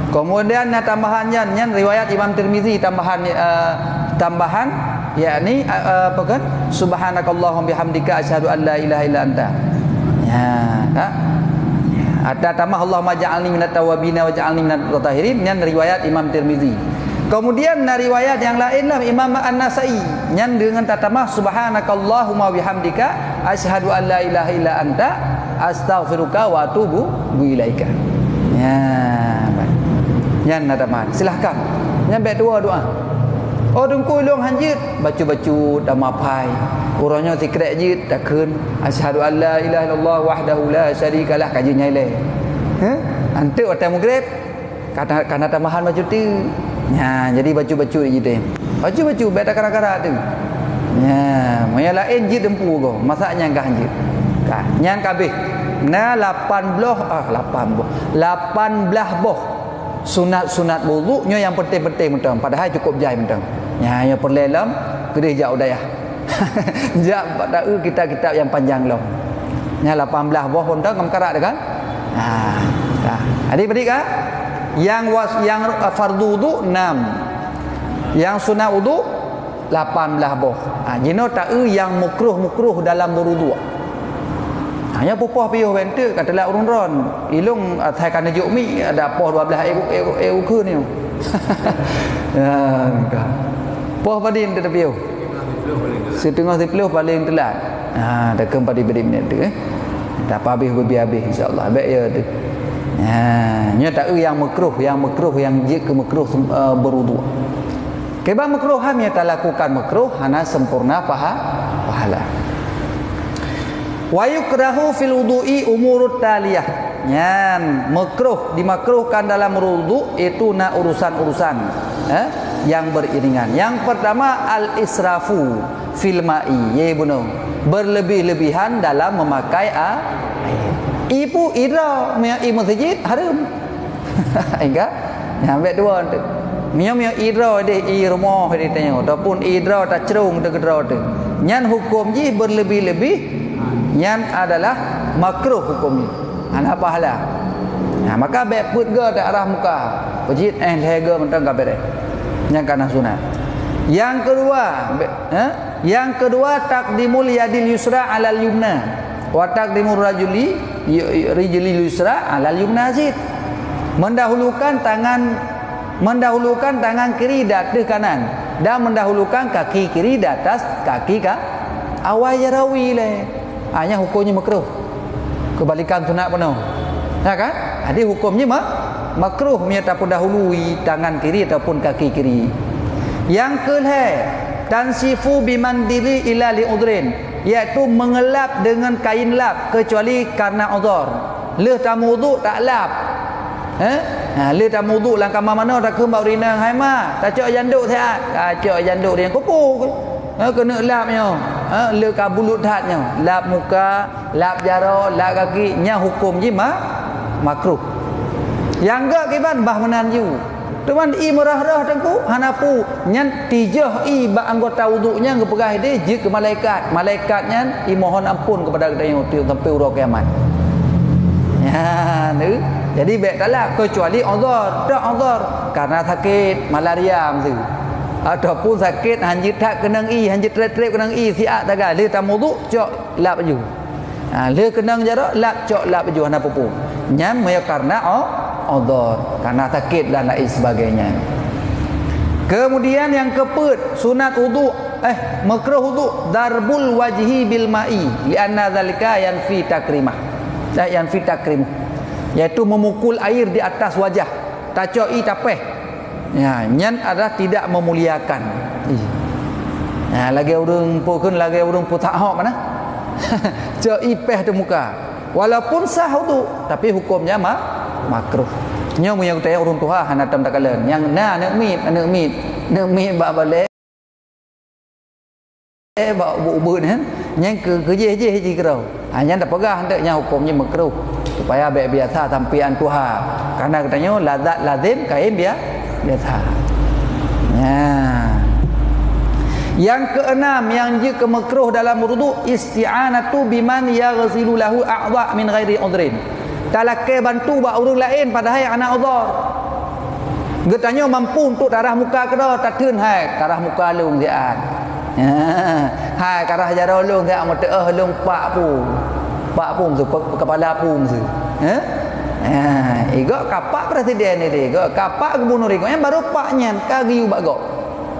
Kemudian tambahannya yang riwayat Imam Tirmizi tambahan yakni apa kan subhanakallahumma bihamdika asyhadu an la ilaha illa anta. Ya, ada tambah Allahumma ja'alni minat tawwabin wa ja'alni minat mutatahhirin yang riwayat Imam Tirmizi. Kemudian dari riwayat yang lain lah Imam An-Nasai nyan dengan tatamah subhanakallahumma bihamdika asyhadu an la ilaha illa anta astaghfiruka wa atubu ilaika. Ya, baik. Nyan tatamah. Silahkan. Nyan baik dua doa. Oh dengku long hanjit baca-baca damapai. Urangnya tikrek jit takun asyhadu an la ilaha illallah wahdahu la syarikalah kaji nyai. Antu atas maghrib kata tamahan macam tu. Ya, jadi baju-baju gitu. Baju-baju beda kara-kara tu. Ya, maya lain jid dempu go. Masaknya kah jid. Kah, nyan kabeh. Na 18 boh. Sunat wudu nya yang penting-penting mentang. Padahal cukup jai mentang. Ya, yang perlelam kedih jauh dayah. Jak tak kitab-kitab yang panjang long. Nya 18 boh mentang kam karak dah kan? Dah. Adik-adik kah? Yang fardu wudu 6. Yang sunat wudu 18 boh. Jino tak yang makruh dalam berwudu. Hanya pupoh piuh bentuk katalah urun ron. Ilung thai kana juk mi ada poh 12 ekor ni. Ya. Poh padin tu piuh. Setengah 10 paling telat. Dah ke 40 minit tu tak habis habis insya-Allah. Baik ya tu. Nya tak yang makruh yang jik ke makruh berwudu. Keba makruh ham ya tak lakukan makruh hana sempurna pahala. Wa yukrahu fil wudu'i umurut taliyah. Nyan makruh dimakruhkan dalam wudu itu urusan-urusan yang beriringan. Yang pertama al-israfu fil ma'i, ye bunuh. Berlebih-lebihan dalam memakai air. Ibu idra mia masjid haram. Enggak? Sampai dua tu. Mia idra de i rumah dia tanya ataupun idra tak cerung de gedra tu. Nyan hukum ji berlebih-lebih nyan adalah makruh hukum ni. Ana pahala. Maka baik put ke ke arah muka. Masjid lega mentang ka beres. Nyan kana sunat. Yang kedua taqdimul yadil yusra alal yumna. Wa taqdimur rijli yusra alal yumna zid. Mendahulukan tangan kiri di atas kanan dan mendahulukan kaki kiri di atas kaki awal jarawi le. Hanya hukumnya makruh. Kebalikan sunat penuh. Ya kan? Jadi hukumnya makruh dia tak dahului tangan kiri ataupun kaki kiri. Yang kelhe tansifu bimandiri ila liudrin, iaitu mengelap dengan kain lap kecuali karena uzur. Leh tamu wudu tak lap. Leh tamu wudu lang kamar mana tak ke bau rina hai ma, tak cok janduk siat. Cok janduk dia kupu. Kena lapnya. Leh ka bulut hatnya. Lap muka, lap jara, lap kaki, nya hukum je makruh. Yang gak kiban bah menan ju. Tuan i merah-rah tengku hanapu nyan tijah i ba anggota wuduknya ngepegah dia je ke malaikatnya i mohon ampun kepada kita yang sampai urang kiamat. Ya nu jadi baik kalah kecuali uzur tak uzur karena sakit malaria tu ataupun sakit hanjit tak kenang i hanjit trep kenang i siak taga le tam wuduk cok lap baju. Le kenang jarak lap cok lap baju hanapu nyam ya karena uzur karena sakit dan lain sebagainya. Kemudian yang keput sunat wudu makruh wudu darbul wajhi bil ma'i lianna zalika yanfi takrimah. Yanfi takrim yaitu memukul air di atas wajah. Tacoi tapeh. Ya, nyan adalah tidak memuliakan. Ya, lagi urang pukun lagi urang putak hok mana? Coi peh di muka. Walaupun sah wudu tapi hukumnya makruh. Nya mu yang tanya urang tuha hanatam takalan. Yang nak mit ba balik ba ubu ni yang je kerau. Hanya tak pegah hendaknya hukumnya makruh supaya baik biasa tampian tuha. Karena katanya lazat lazim kain biasa. Yang keenam yang jika makruh dalam wudu isti'anatu biman yaghsilu lahu a'dha min ghairi udhrin. Talakai bantu bak orang lain padahal anak uzur. Getanya mampu untuk darah muka ke dah tak tun hai darah muka lung dia. Hai darah jara lung dia mata lung pak pun. Pak pun tu kepala pun tu. Igok kapak presiden ini, igok kapak gubernur igok yang baru pak nyan kagi ubagok.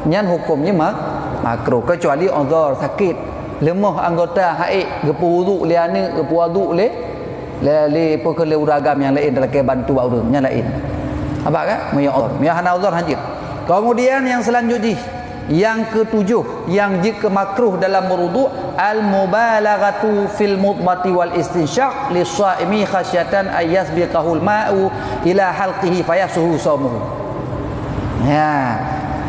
Nyan hukumnya makruh kecuali uzur sakit, lemah anggota haid, gepu wudu liane, gepu wudu le pekele uragam yang lain dalam bantu orang yang lain. Apa kan? Maya uzur, maya hana uzur hajir. Kemudian yang selanjutnya yang ketujuh yang jika makruh dalam wudu al-mubalaghatu fil mudmati wal istinsyaq lis-shaimi khasyatan ay yasbiqahul ma'u ila halqihi fayasuhu shaumuhu. Ya,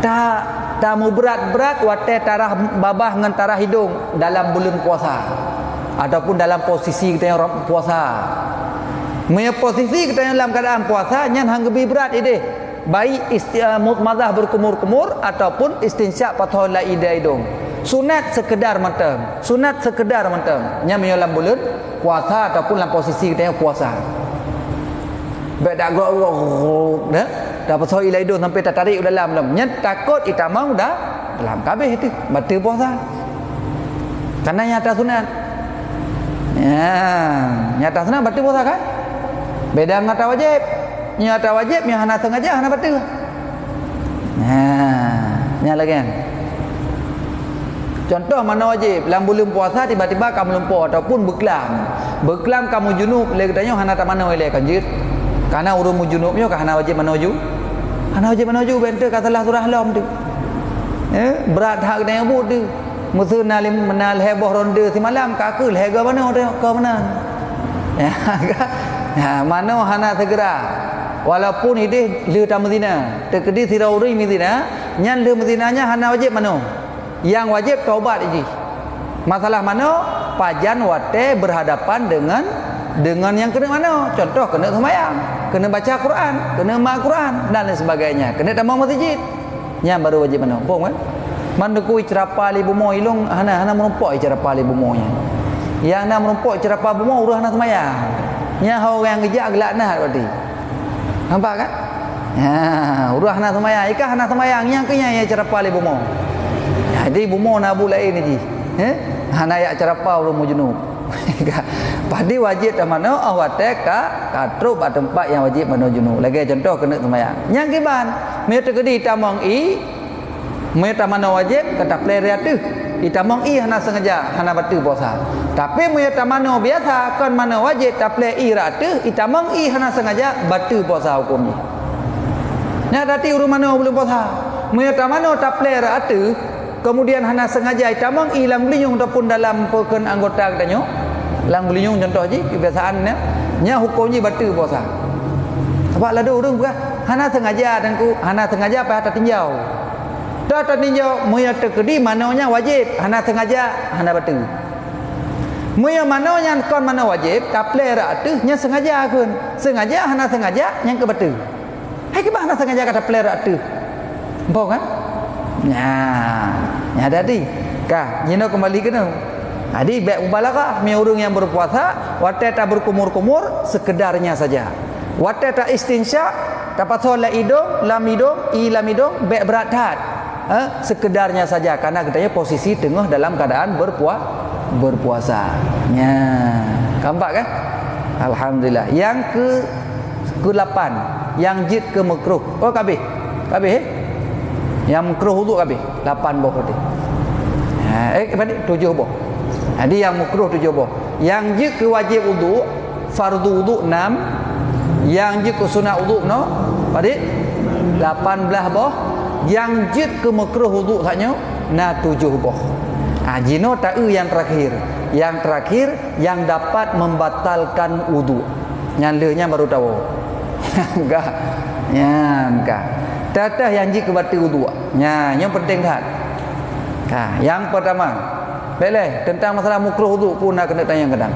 tak mau berat-berat wate tarah babah dengan tarah hidung dalam bulan puasa ataupun dalam posisi kita yang puasa. Punya posisi kita yang dalam keadaan puasa nyan hang lebih berat ide. Baik mudmadah berkumur-kumur ataupun istinsyak patah laida hidung. Sunat sekedar mentang. Sunat sekedar mentang. Nya dalam bulan puasa ataupun dalam posisi kita yang puasa. Baik dak gok dah patah laida hidung sampai tertarik dalam. Nya takut itamang dah dalam kabeh itu batal puasa. Karena nyata sunat. Ya, nyata sunat batal puasa kan? Beda dengan wajib. Nyata wajib yang hana sengaja hana batal. Nya lagi kan. Contoh mana wajib dalam bulan puasa tiba-tiba kamu lumpur ataupun berkelam kamu junub le katanya hana tak mana le kanjit. Karena urung junubnya ke hana wajib menuju. Hana wajib menuju bente ka salah surah lam tu. Berat hak dia buat tu. Musuh nalim menal heboh ronde semalam ka ke lega mana ke mana. Ya, mana hana segera. Walaupun ini le ta Madinah, terkedi sirauri Madinah, nyan le Madinahnya hana wajib mana? Yang wajib taubatiji. Masalah mana? Pajan wate berhadapan dengan yang kena mana? Contoh kena sembahyang, kena baca Quran, kena mak Quran dan lain sebagainya. Kena tamam masjid. Yang baru wajib mana? Faham kan? Mandukui cerapa li bumo ilung hana menumpuk cerapa li bumonya. Yang nak menumpuk cerapa bumo urus hana sembahyang. Nya orang gejak gelak nah berarti. Nampak kan? Ya, urus hana sembahyang, ikah hana sembahyang yang kenya ya cerapa li bumo. Jadi bumo nabu lain ni. Hana ya cerapa urus mujunub. Padi wajib ta mana awate ka katrup tempat yang wajib menujunu. Lagi contoh kena sembahyang. Yang kiban, me terkedi tamang i me ta mana wajib kata plere tu. Itamang i hana sengaja hana batal puasa. Tapi me ta mana biasa kan mana wajib ta plere i ratu itamang i hana sengaja batal puasa hukumnya. Nya dati urus mana belum puasa. Me ta mana ta plere ratu kemudian hana sengaja itamang i lam linyung ataupun dalam pekan anggota katanya. Lang belinyung contoh je kebiasaannya nya hukumnya batal puasa. Sebab lada urang bukan hana sengaja tengku hana sengaja apa tertinjau. Dah tertinjau moya terkedi mananya wajib hana sengaja hana batal. Moya mananya kon mana wajib taple ratu nya sengaja kun. Sengaja hana sengaja yang ke batal. Hai ke hana sengaja kata taple ratu. Empau kan? Nya tadi. Kah nyino kembali ke no. Jadi baik mubalaghah mi urang yang berpuasa wate tak berkumur-kumur sekedarnya saja. Wate tak istinsya dapat solat hidung lam hidung baik berat tat. Sekedarnya saja karena katanya posisi tengah dalam keadaan berpuasa. Ya. Nampak kan? Alhamdulillah. Yang ke-8 yang jid ke makruh. Oh kabeh. Yang makruh wudu kabeh. 8 boh tadi. Tadi 7 boh. Jadi yang makruh 7 boh. Yang jid ke wajib wudu, fardu wudu 6. Yang jid ke sunat wudu no? Tadi 18 boh. Yang jid ke makruh wudu saknya na 7 boh. Jino tak yang terakhir. Yang terakhir yang dapat membatalkan wudu. Yang lehnya baru tahu. Enggak. Ya, enggak. Tatah yang jid ke batal wudu. Ya, yang penting dah. Yang pertama boleh tentang masalah makruh wudu pun nak kena tanya kadang.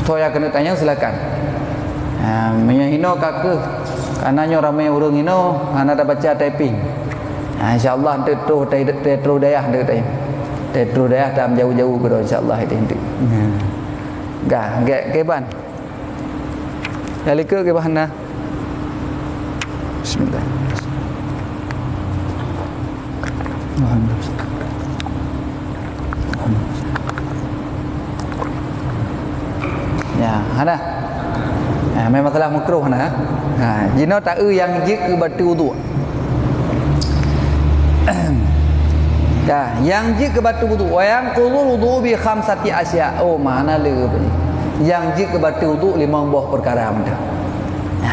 Saya kena tanya silakan. Menyahino kakak kananya ramai orang hino ana dah baca typing. Insya-Allah tetru dayah dekat tetru dayah dalam jauh-jauh ke insya-Allah itu. Gak keban. Kali ke bahana. Bismillah. Ya, ada. Memang masalah makruh nah. Jino tak yang je ke batu wuduk. Yang je ke batu wuduk. Wa yang qulul wudu bi khamsati asya. Oh, mana le ni. Yang je ke batu wuduk 5 buah perkara benda.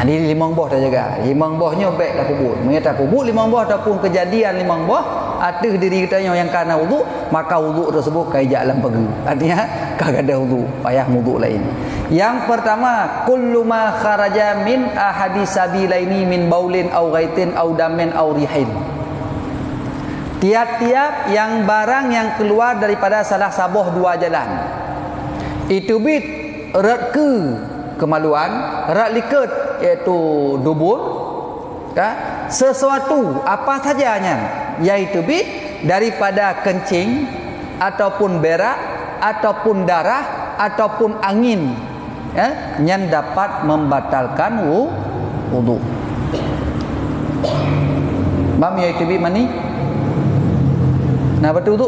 Di 5 buah dah jaga. 5 buahnya baik dah kubur. Menyata kubur 5 buah ataupun kejadian 5 buah atas diri kita yang kana wuduk, maka wuduk tersebut kaijak dalam pergi. Artinya kagak ada wuduk, payah wuduk lain. Yang pertama, kullu ma kharaja min ahadis sabilaini min baulin au ghaitin au damin au rihin. Tiap-tiap yang barang yang keluar daripada salah sabuh 2 jalan. Itu bit rat ke kemaluan, rat liket iaitu dubur, sesuatu apa sajanya iaitu bit daripada kencing ataupun berak ataupun darah ataupun angin yang dapat membatalkan wudu. Mam iaitu bit mani nak betul wudu.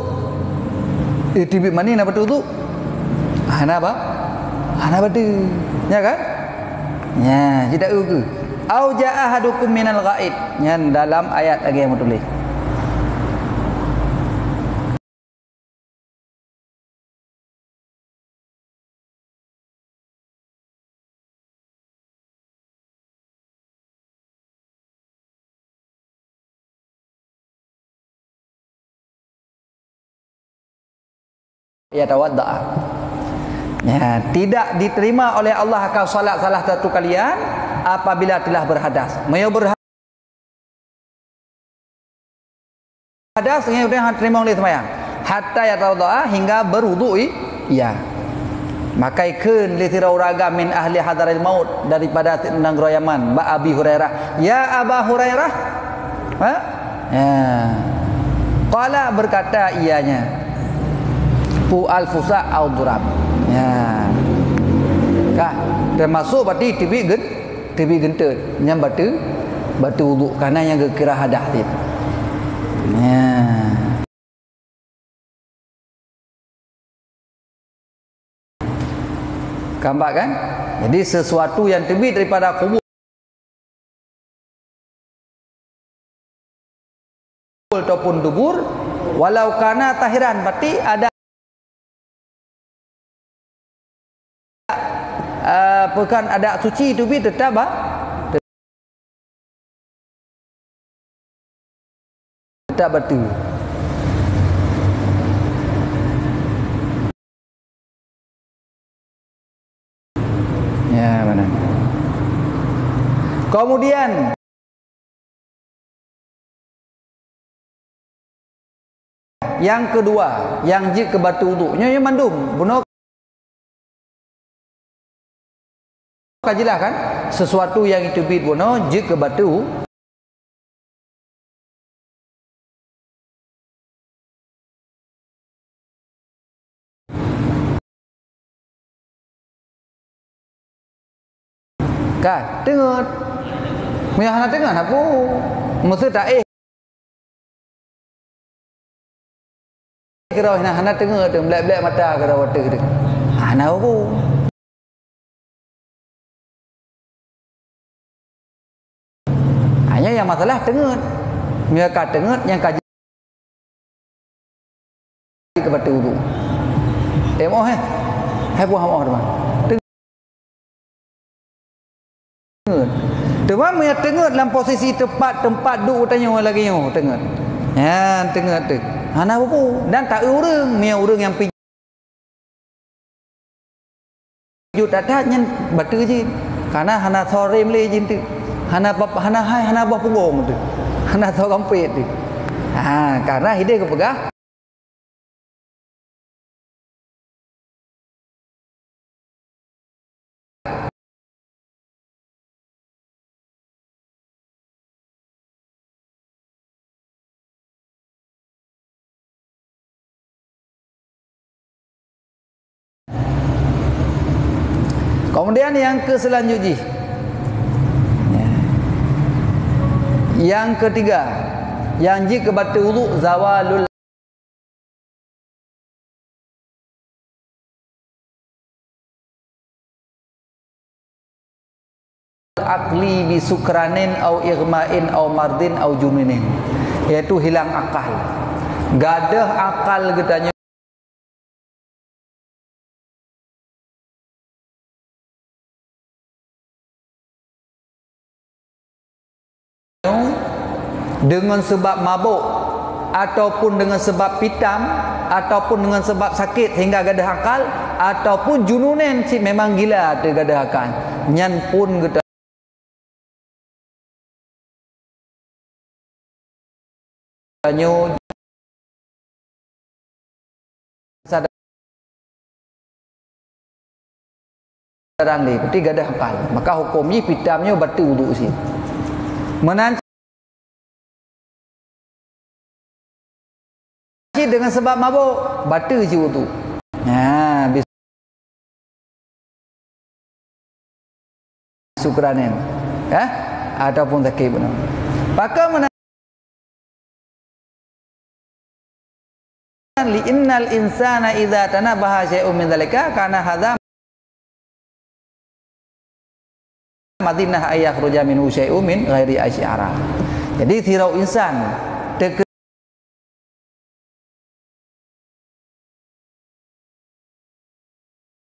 Itu bit mani nak betul wudu. Ana apa? Ana betul. Ya kan? Ya, tidak ugu. Au jaa ahadukum minal ghaid. Yang dalam ayat lagi yang tulis. Ya tawadda. Ya, tidak diterima oleh Allah akan salat salah satu kalian apabila telah berhadas. Mau berhadas yang sudah terima oleh sembahyang. Hatta ya tawadda hingga berwudu. Ya. Maka ikun li uraga min ahli hadaril maut daripada tendang royaman ba Abi Hurairah. Ya Aba Hurairah. Ya. Qala berkata ianya. Fu al-fusa au durab. Ya. Termasuk berarti tibi gentut yang batu wuduk kerana yang kira hadas dia. Ya. Gambar kan? Jadi sesuatu yang terbit daripada kubur ataupun dubur walau kana tahiran berarti ada bukan ada suci itu bi tetap betul. Ya, mana? Kemudian yang kedua, yang jik ke batu wuduknya yang mandum. Bunuh kajilah kan sesuatu yang itu bid bunuh jik ke batu. Kan tengok punya hana tengok apa mesti tak kira hana tengok tu belak-belak mata kira waktu tu hana apa hanya yang masalah tengok mereka tengok yang kaji ke batu tu tengok buah mau teman Demam yang tengok dalam posisi tempat duduk tanya orang lagi yang tengok. Ya, tengok tu. Hana apa? Dan tak orang, dia orang yang pijut atasnya batu je. Karena hana sore mele je tu. Hana buah punggung tu. Hana tahu kampit tu. Karena hidup kepegah Kemudian yang ke selanjutnya, yang ketiga, yang jika batu wuduk zawalul akli bi sukranin au irmain au mardin au juninin, iaitu hilang akal. Gadah akal katanya dengan sebab mabuk, ataupun dengan sebab pitam, ataupun dengan sebab sakit hingga gadah akal, ataupun jununen si memang gila tu gadah akal. Nyan pun kita tanya sadaran ni peti gadah akal, maka hukumnya pitamnya batal wuduk si. Menanti dengan sebab mabuk batal je wuduk. Sukranin, ataupun sakit benar. Maka li innal insana idza tanabaha syai'un min dzalika kana hadza madinah ayakhruja minhu syai'un min ghairi asy'ara. Jadi tirau insan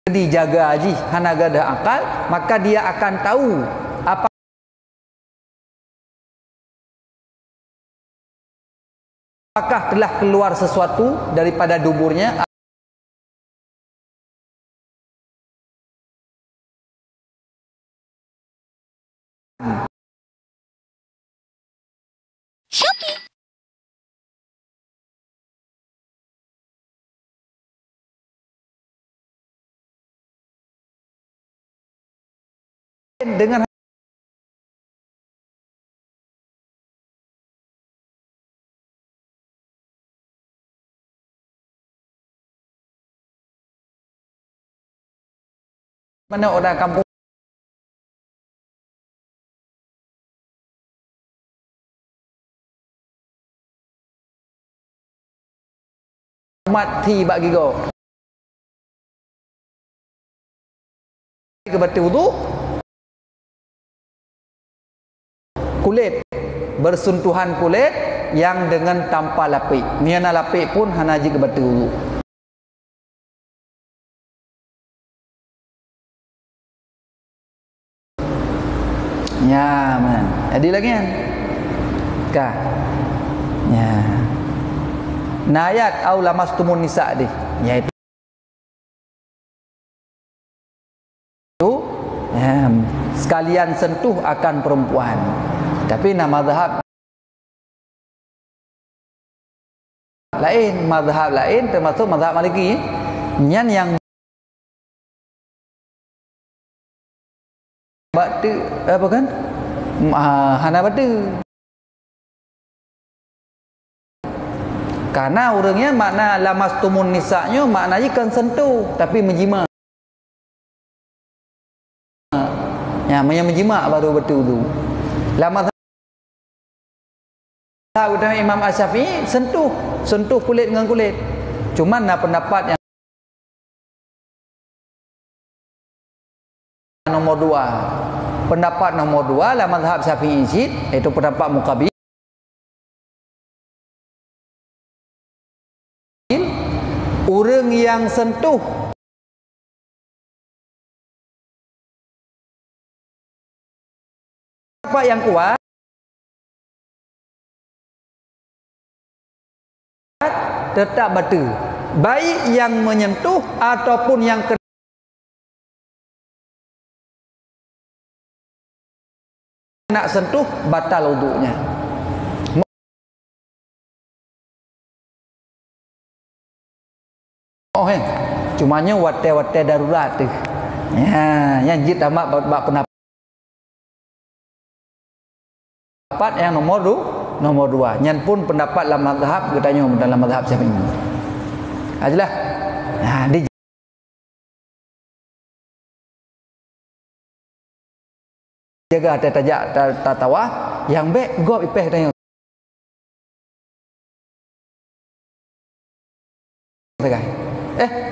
dijaga haji hana gadah akal, maka dia akan tahu apakah telah keluar sesuatu daripada duburnya dengan mana orang kampung mati bagi kau kebati wuduk kulit bersentuhan kulit yang dengan tanpa lapik, niana lapik pun hanaji kebati wuduk. Ya, man. Jadi lagi kan? Kah? Ya. Nayat au lamastumun nisa di. Yaitu ya, sekalian sentuh akan perempuan. Tapi nama mazhab lain termasuk mazhab Maliki. Nyan yang batu apa kan? Hana batu. Karena orangnya makna lamastumun nisa'nya maknanya kan sentuh tapi menjima. Ya, yang menjima baru betul tu. Lama udah Imam Asy-Syafi'i sentuh kulit dengan kulit. Cuman pendapat yang nomor 2. Pendapat nomor 2 dalam mazhab Syafi'i iaitu pendapat Muqabil. Orang yang sentuh apa yang kuat tetap batal, baik yang menyentuh ataupun yang nak sentuh batal wuduknya. Oh cumanya wate-wate darurat tu. Ya, yang jid amat bab pendapat yang nomor 2. Nyan pun pendapat dalam mazhab katanya dalam mazhab Syafi'i. Ajalah. Nah, di jaga tajak tatawah yang baik gop ipeh tanya.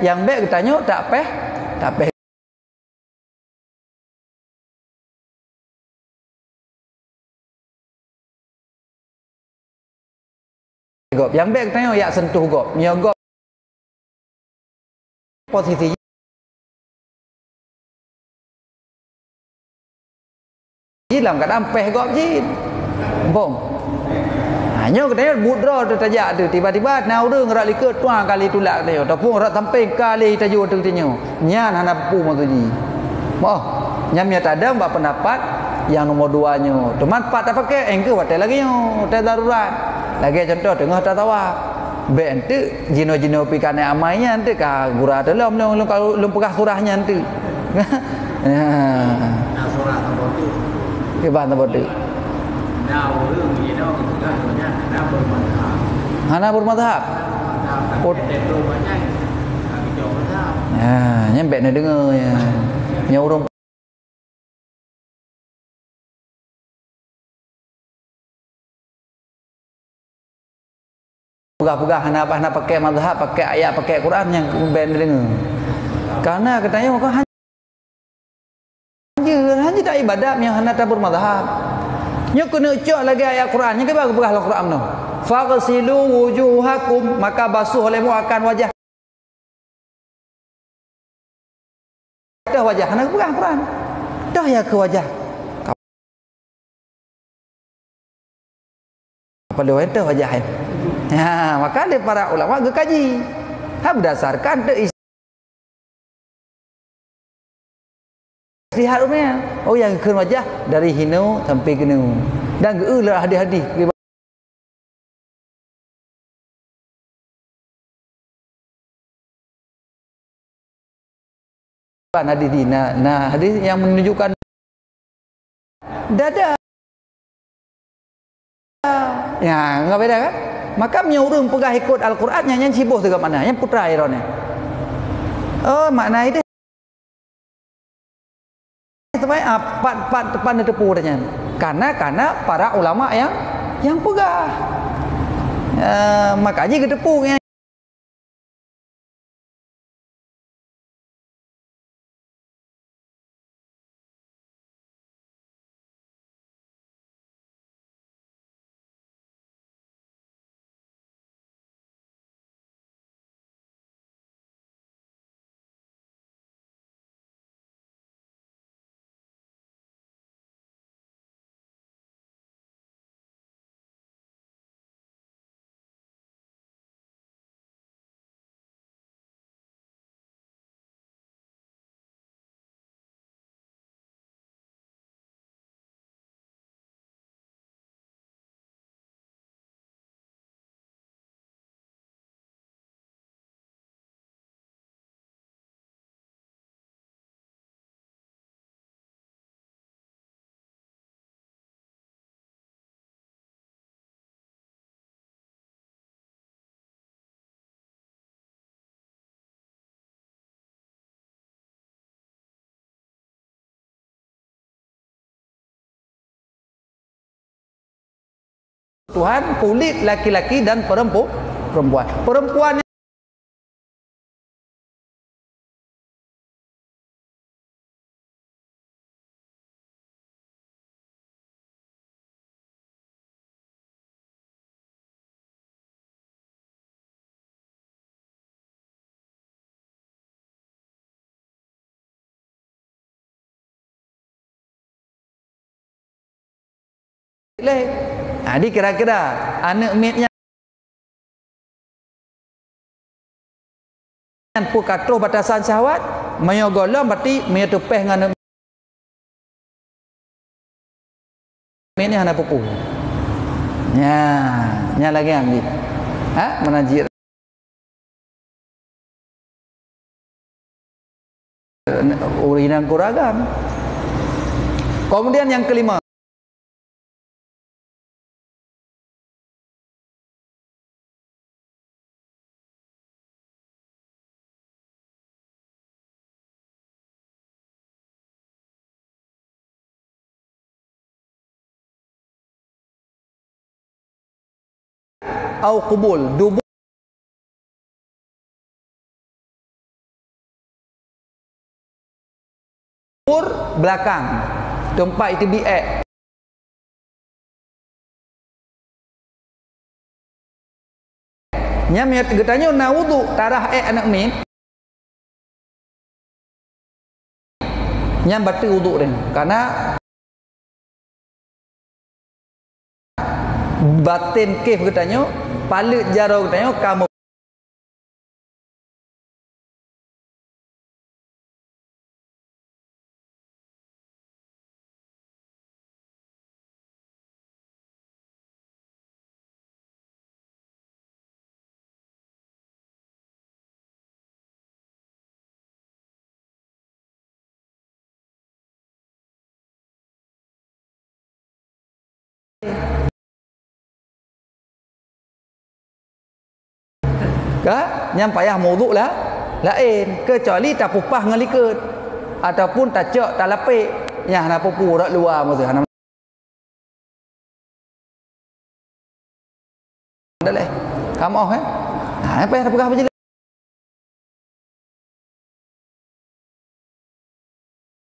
Yang baik katanya tak peh gop. Yang baik tanya yak sentuh gop. Nya gop posisi dalam keadaan peh gop jin. Bong. Hanya katanya budra tu tajak tu tiba-tiba nau deung rak likut tuang kali tulak dia. Ataupun rak tamping kali tajuk tu tinyo. Nyan hana pu maksudnya. Moh, nyamnya tak ada mbak pendapat yang nomor 2-nya. Teman pak tak pakai engke hotel lagi yo, hotel darurat. Lagi contoh tengah tak tawa. Ben tu jino-jino pikan amainya tu ka gura dalam kalau lum pegah surahnya tu. Nah surah nombor tu. Ke ban nombor tu. Dah urang ni dah banyak dah bermadhab. Hana bermadhab. Oh, itu banyak. Kami jauh madhab. Nyampe nak dengar ya. Nya urang pegah-pegah hana pakai mazhab, pakai ayat, pakai Quran yang ben dengar. Karena katanya maka hanya tak ibadat yang hana tak bermazhab. Nya kena cok lagi ayat Quran, nya ke baru pegah Al-Quran tu. Faghsilu wujuhakum, maka basuh olehmu akan wajah. Dah wajah hana pegah Quran. Dah ya ke wajah. Apa dia itu wajah dia. Maka ada para ulama kaji. Berdasarkan istihad umumnya. Oh yang ke wajah dari hinu sampai ke nu. Dan geulah hadis-hadis. Hadis dina. Nah, hadis yang menunjukkan dada. Ya, enggak beda kan? Maka menyuruh pegah ikut Al-Quran yang cibuh tu ke mana? Yang putra iron ni. Oh, makna itu sampai pat depan tepu katanya. Karena para ulama yang pegah. Makanya ke tepu yang Tuhan kulit laki-laki dan perempuan. Perempuan Jadi kira-kira anak mitnya pun katuh batasan syahwat menyogolong berarti menyetupeh dengan mitnya hana pupu. Nya lagi ambil. Menajir urinan kuragam. Kemudian yang kelima, au qubul dubur belakang tempat itu biak nya me getanya na wudu tarah anak min nya batal wudu dia karena batin kif getanya palit jaro getanya kamu yang payah mawdu lah lain kecuali tak pupah dengan liket ataupun tak cek tak lapik yang nak pupu rak luar masa hana dah leh kamu kan ha payah pegah apa je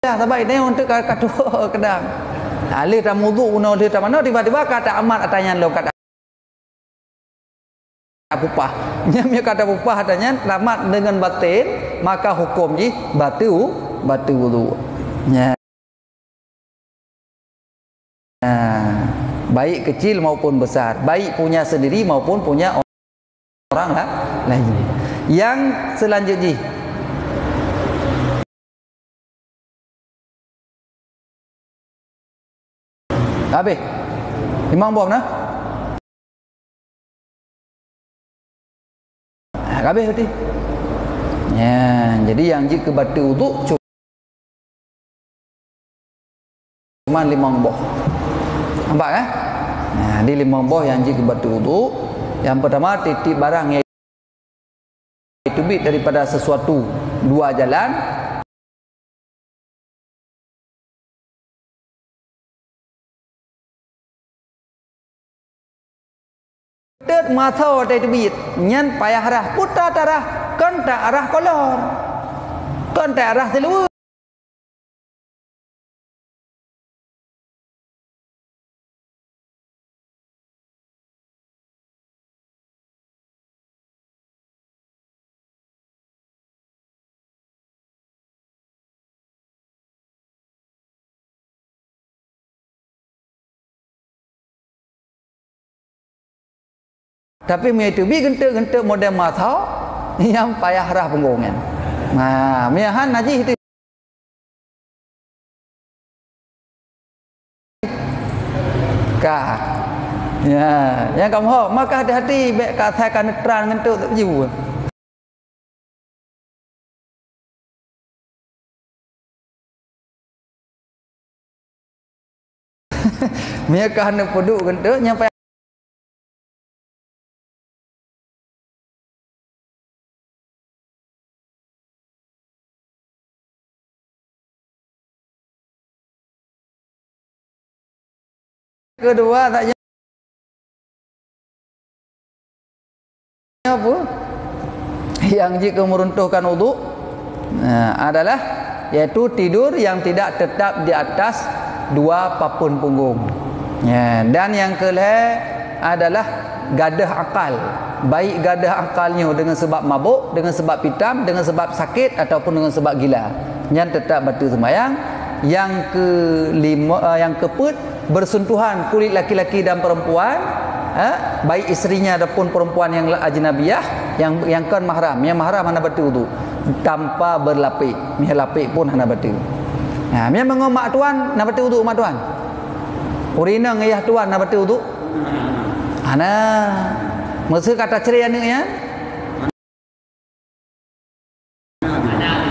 dah tabai ni untuk kata kedang alih tak mawdu guna alih tak mana tiba-tiba kata amat atanya lo kata pupah nya kata pupah katanya tamat dengan batin maka hukum ji batil wudu nya baik kecil maupun besar baik punya sendiri maupun punya orang lain yang selanjutnya habis imam buang nah habis berarti ya jadi yang jika batal wudu cuma 5 buah nampak kan nah di 5 buah yang jika batal wudu yang pertama titip barang iaitu bit daripada sesuatu dua jalan tet mata ada bit nyan payah arah putar arah kan tak arah kolor kan tak arah telur tapi mi itu bi gentek-gentek model mata yang payah arah punggungan nah miahan najis itu kah ya yang kamu hok maka hati-hati baik katakan neutral gentek tak jiwa miakah nak peduk gentek yang kedua tak apa yang jika meruntuhkan wudu adalah yaitu tidur yang tidak tetap di atas 2 papun punggung ya, dan yang kelima adalah gadah akal baik gadah akalnya dengan sebab mabuk dengan sebab pitam dengan sebab sakit ataupun dengan sebab gila yang tetap batal sembahyang yang kelima yang keempat bersentuhan kulit laki-laki dan perempuan baik isterinya ataupun perempuan yang ajnabiyah yang kan mahram yang mahram hana batal wudu tanpa berlapik mih lapik pun hana batal nah mih mengomak tuan hana batal wudu mak tuan urina ngayah tuan hana batal wudu hana mesti kata cerai anak ya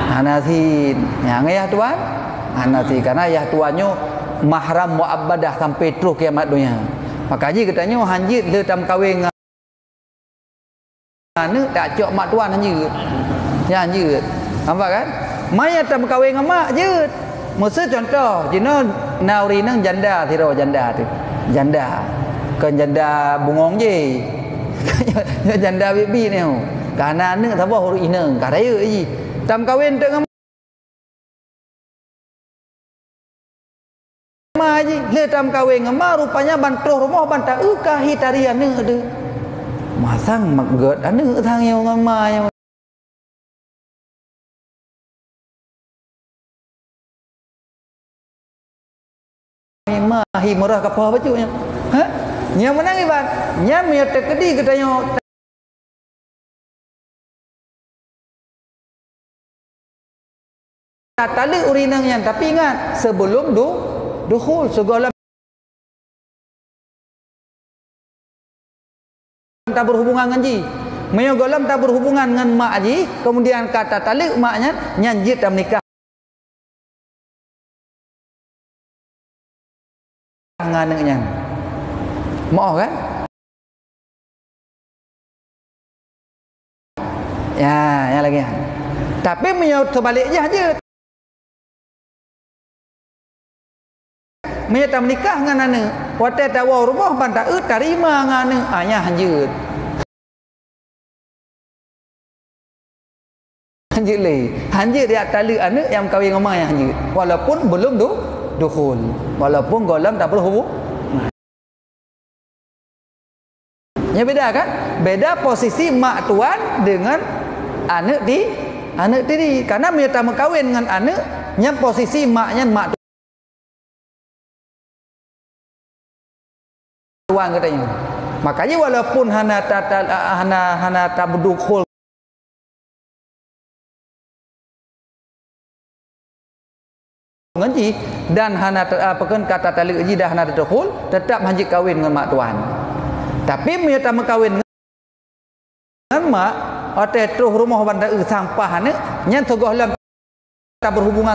hana sin yang ngayah tuan hana sin karena ayah tuannya mahram muabbadah sampai terus kiamat dunia. Maka haji katanya hanjit le tam kahwin ngane tak cok mak tuan hanjit. Ya hanjit. Nampak kan? Mai tam kahwin dengan mak je. Mesti contoh jina nauri nang janda tiro janda tu. Janda. Kan janda bungong je. Janda bibi ni. Kana ne thabah huru inang karaya ji. Tam kahwin dengan haji le tam kahwin ngama rupanya bantuh rumah bantah kahi tarian ni ada masang maget anu thang yang ngama yang mahi murah kapal bajunya. Ha? Nya menang iban. Nya mia tekedi katanya tali urinangnya, tapi ingat sebelum dukhul segala tak berhubungan dengan ji. Mia golam tak berhubungan dengan mak ji, kemudian kata tali maknya nyanjit dan menikah nganaknya. Mau kan? Ya, yang lagi. Tapi mia sebaliknya aja. Mia tak menikah dengan anak. Waktu tawa rumah bantak terima dengan anak. Ayah hanjut. Hanjut lagi. Hanjut dia tali anak yang kahwin dengan mak yang hanjut. Walaupun belum dukhul. Walaupun golam tak berhubung. Ya beda kan? Beda posisi mak tuan dengan anak tiri. Karena dia tak berkahwin dengan anak, nya posisi maknya mak tuan katanya. Makanya walaupun hana tak berdukhul ngaji dan hana apakan kata tali ngaji dah hana dukhul, tetap hanjit kahwin dengan mak tuan. Tapi dia tak berkahwin dengan mak, atau terus rumah bandar sampah ni, nya togoh lam tak berhubungan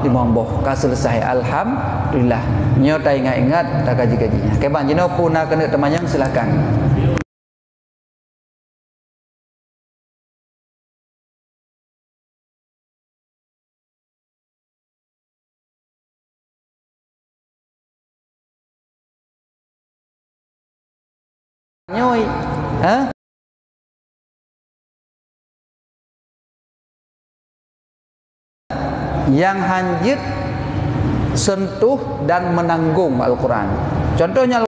di mamboh ka selesai alhamdulillah. Nyo tak ingat-ingat tak kaji-kajinya. Keban jino puna kena temanyang silakan. Nyoi, ha? Yang hanjit sentuh dan menanggung Al-Quran. Contohnya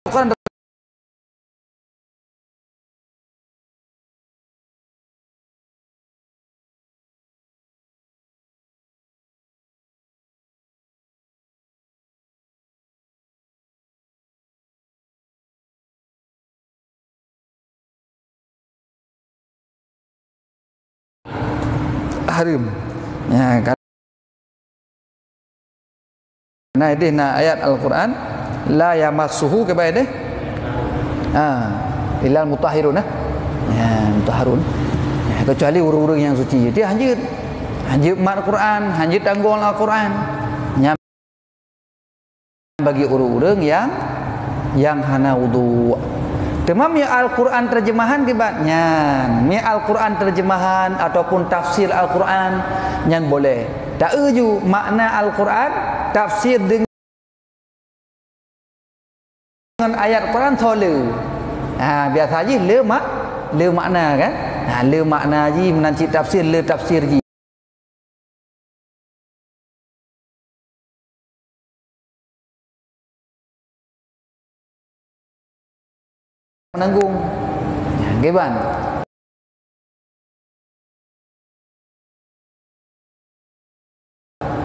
Al-Quran harim. Ya, karena ini ayat Al-Quran la yamassuhu kepada deh. Ilal mutahhirun. Ya, mutahharun. Ya, kecuali urang-urang yang suci. Dia hanjit mat Al-Quran, hanjit tanggung Al-Quran. Bagi urang-urang yang hana wudu. Demam ya Al-Quran terjemahan kibatnya. Ya Al-Quran terjemahan ataupun tafsir Al-Quran yang boleh. Tak uju makna Al-Quran tafsir dengan ayat Quran sole. Biasa je le makna kan. Le makna ji menanci tafsir le tafsir ji. Menanggung. Geban.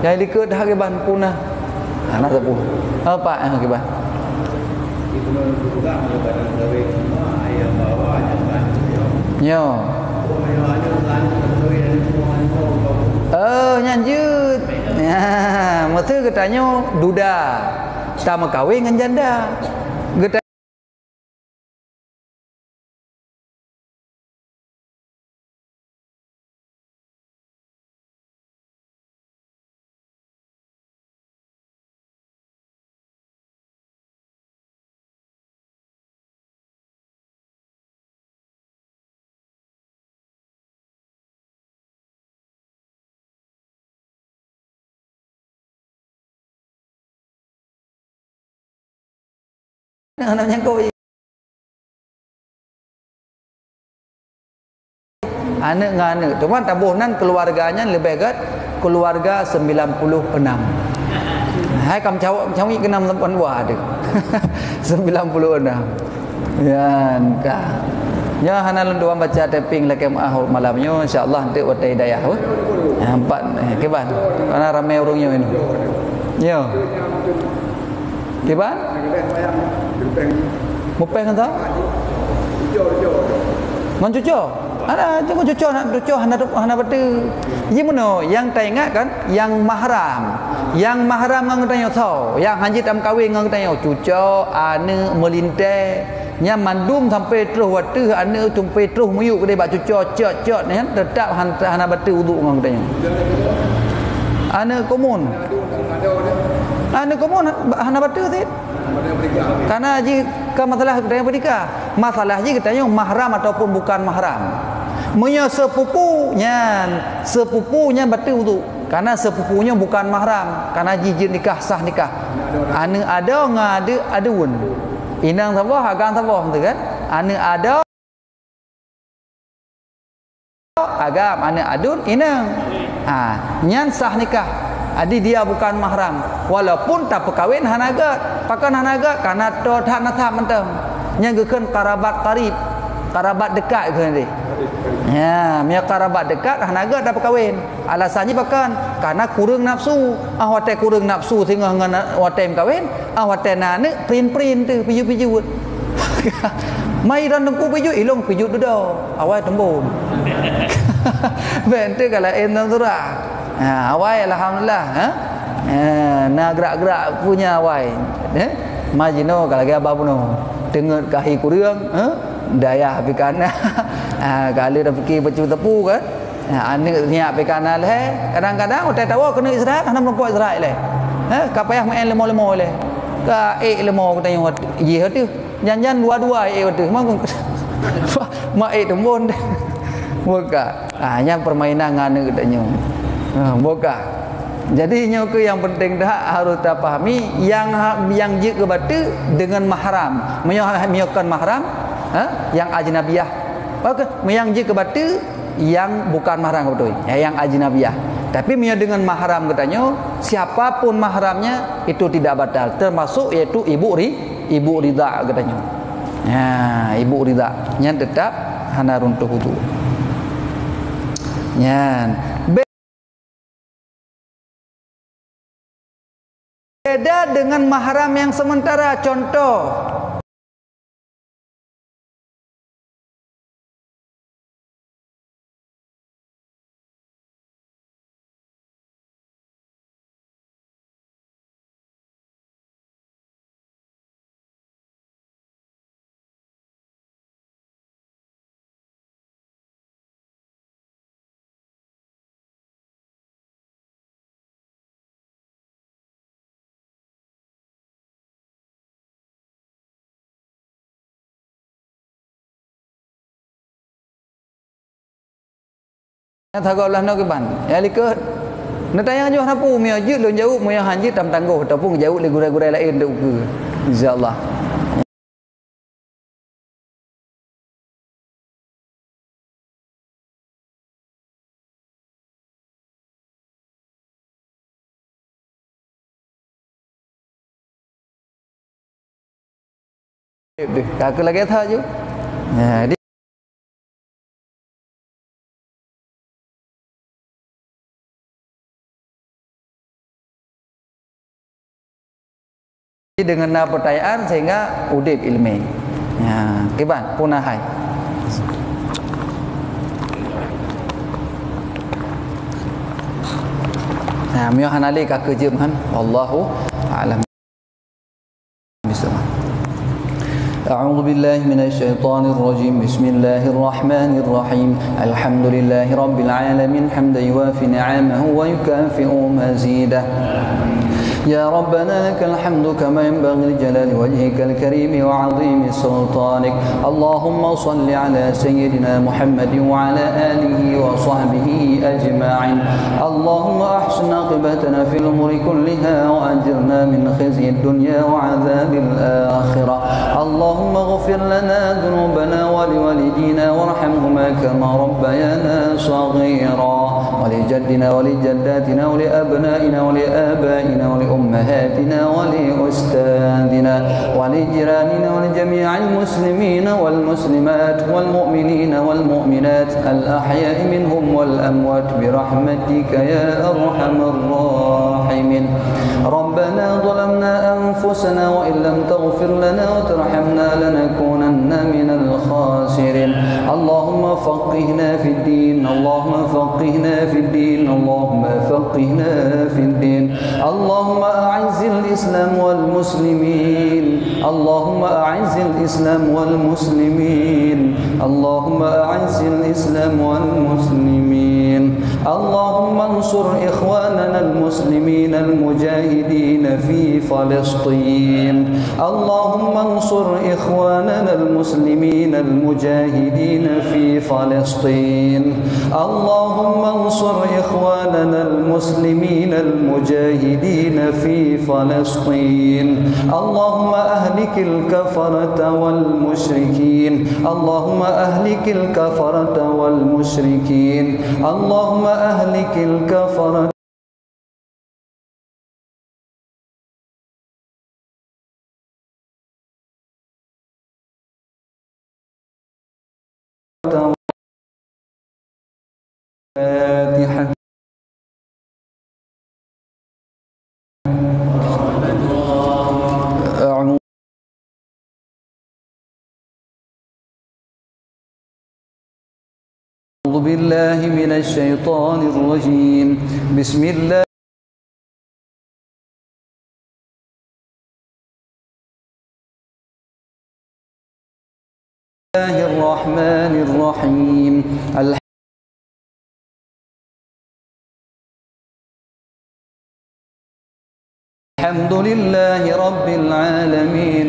Yang dikut dah geban punah. Anak sepuh. Apa geban? Yo. Nyanjut. Ya, mesti katanya duda. Tak mau kahwin dengan janda. Namanya kau anak dengan anak. Cuma tabuh nan keluarganya lebih kat keluarga 96. Hai kamu cawik ke 6 tempat buah ada. 96. Ya kah. Ya hanal doang baca taping lagi malamnya insya-Allah nanti buat hidayah. Empat kiban. Karena ramai orangnya ini. Ya. Kiban? Mupeng kan tak? Mencuco. Ada jangan cuco nak cuco hana betul. Ye mana yang tak ingat kan yang mahram. Yang mahram ngang tanya tahu, yang haji tam kahwin ngang tanya cuco ane melintai nya mandum sampai terus waktu ane sampai terus muyuk dia bak cuco cok ni kan tetap hana betul wuduk ngang tanya. Ane komun. Ane komun hana betul sih. Karena haji ke masalah kita berdikah. Masalah haji kita yang mahram ataupun bukan mahram. Punya sepupunya betul wudu. Karena sepupunya bukan mahram. Karena haji nikah sah nikah. Ane ada ngade adun. Inang sabah agang sabah betul kan? Ane ada agam ane adun inang. Nyan sah nikah. Adi dia bukan mahram. Walaupun tak perkahwin hanagat. Pakan hanagat karena to tak natah mentem. Yang gekan karabat karib. Karabat dekat ke ni. Ya, punya karabat dekat hanagat tak perkahwin. Alasannya pakan karena kurang nafsu. Watai kurang nafsu sehingga dengan watai kahwin. Watai nak print tu piju-piju. Mai dan tengku piju ilong piju tu dah. Awal tembun. Bente kalau enam surah. Awai alhamdulillah nak gerak-gerak punya awai majino kalau dia apa puno dengar kahi kurang daya pikana kali dah fikir baca tepu kan anak niat pikana leh kadang-kadang utai tahu kena Israel kena melompat Israel leh kapayah main lemo-lemo leh ka lemo kita yang ye tu jangan dua-dua tu mak tembon buka yang permainan ngane katanya buka. Jadi nyoke yang penting dah harus tak pahami yang je ke batu dengan mahram. Menyokan mahram, yang ajnabiyah. Okey, yang je ke batu yang bukan mahram betul. Yang ajnabiyah. Tapi dengan mahram katanya, siapapun mahramnya itu tidak batal. Termasuk iaitu ibu ridha katanya. Ibu ridha yang tetap hana runtuh wudu. Beda dengan mahram yang sementara. Contoh thagau lah nak ke ban. Ya likut. Nak tanya aja apa mi ajut lu jauh mu yang hanji tam tangguh ataupun jauh le gurai-gurai lain dak ke. Insyaallah. Kakak lagi tha je. Dengan pertanyaan sehingga udip ilmi. Kiban punahai. Mio hanali ka kerja man. Wallahu a'lam. Bismillah. أعوذ بالله من الشيطان الرجيم بسم الله الرحمن الرحيم الحمد لله رب العالمين حمدا يوافي نعمه ويكافئ مزيده يا ربنا لك الحمد كما ينبغي لجلال وجهك الكريم وعظيم سلطانك اللهم صل على سيدنا محمد وعلى آله وصحبه أجمعين اللهم أحسن عاقبتنا في الأمور كلها وأجرنا من خزي الدنيا وعذاب الآخرة اللهم اغفر لنا ذنوبنا ولوالدينا وارحمهما كما ربيانا صغيرا ولجدنا ولجداتنا ولأبنائنا ولآبائنا ولأمهاتنا ولأستاذنا ولجيراننا ولجميع المسلمين والمسلمات والمؤمنين والمؤمنات الأحياء منهم والأموات برحمتك يا أرحم الراحمين. ربنا ظلمنا أنفسنا وإن لم تغفر لنا وترحمنا لنكونن من الخاسرين. اللهم فقهنا في الدين، اللهم فقهنا في الدين، اللهم فقهنا في الدين. اللهم أعز الإسلام والمسلمين، اللهم أعز الإسلام والمسلمين، اللهم أعز الإسلام والمسلمين. اللهم انصر إخواننا المسلمين المجاهدين في فلسطين، اللهم انصر إخواننا المسلمين المجاهدين في فلسطين، اللهم انصر إخواننا المسلمين المجاهدين في فلسطين. اللهم أهلك الكفرة والمشركين، اللهم أهلك الكفرة والمشركين، اللهم أهلك الكفرة والفاتحة. أعوذ بالله من الشيطان الرجيم. بسم الله الرحمن الرحيم. الحمد لله رب العالمين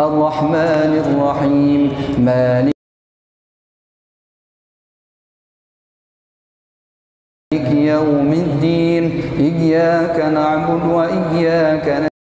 الرحمن الرحيم مالك يوم الدين. إياك نعبد وإياك نستعين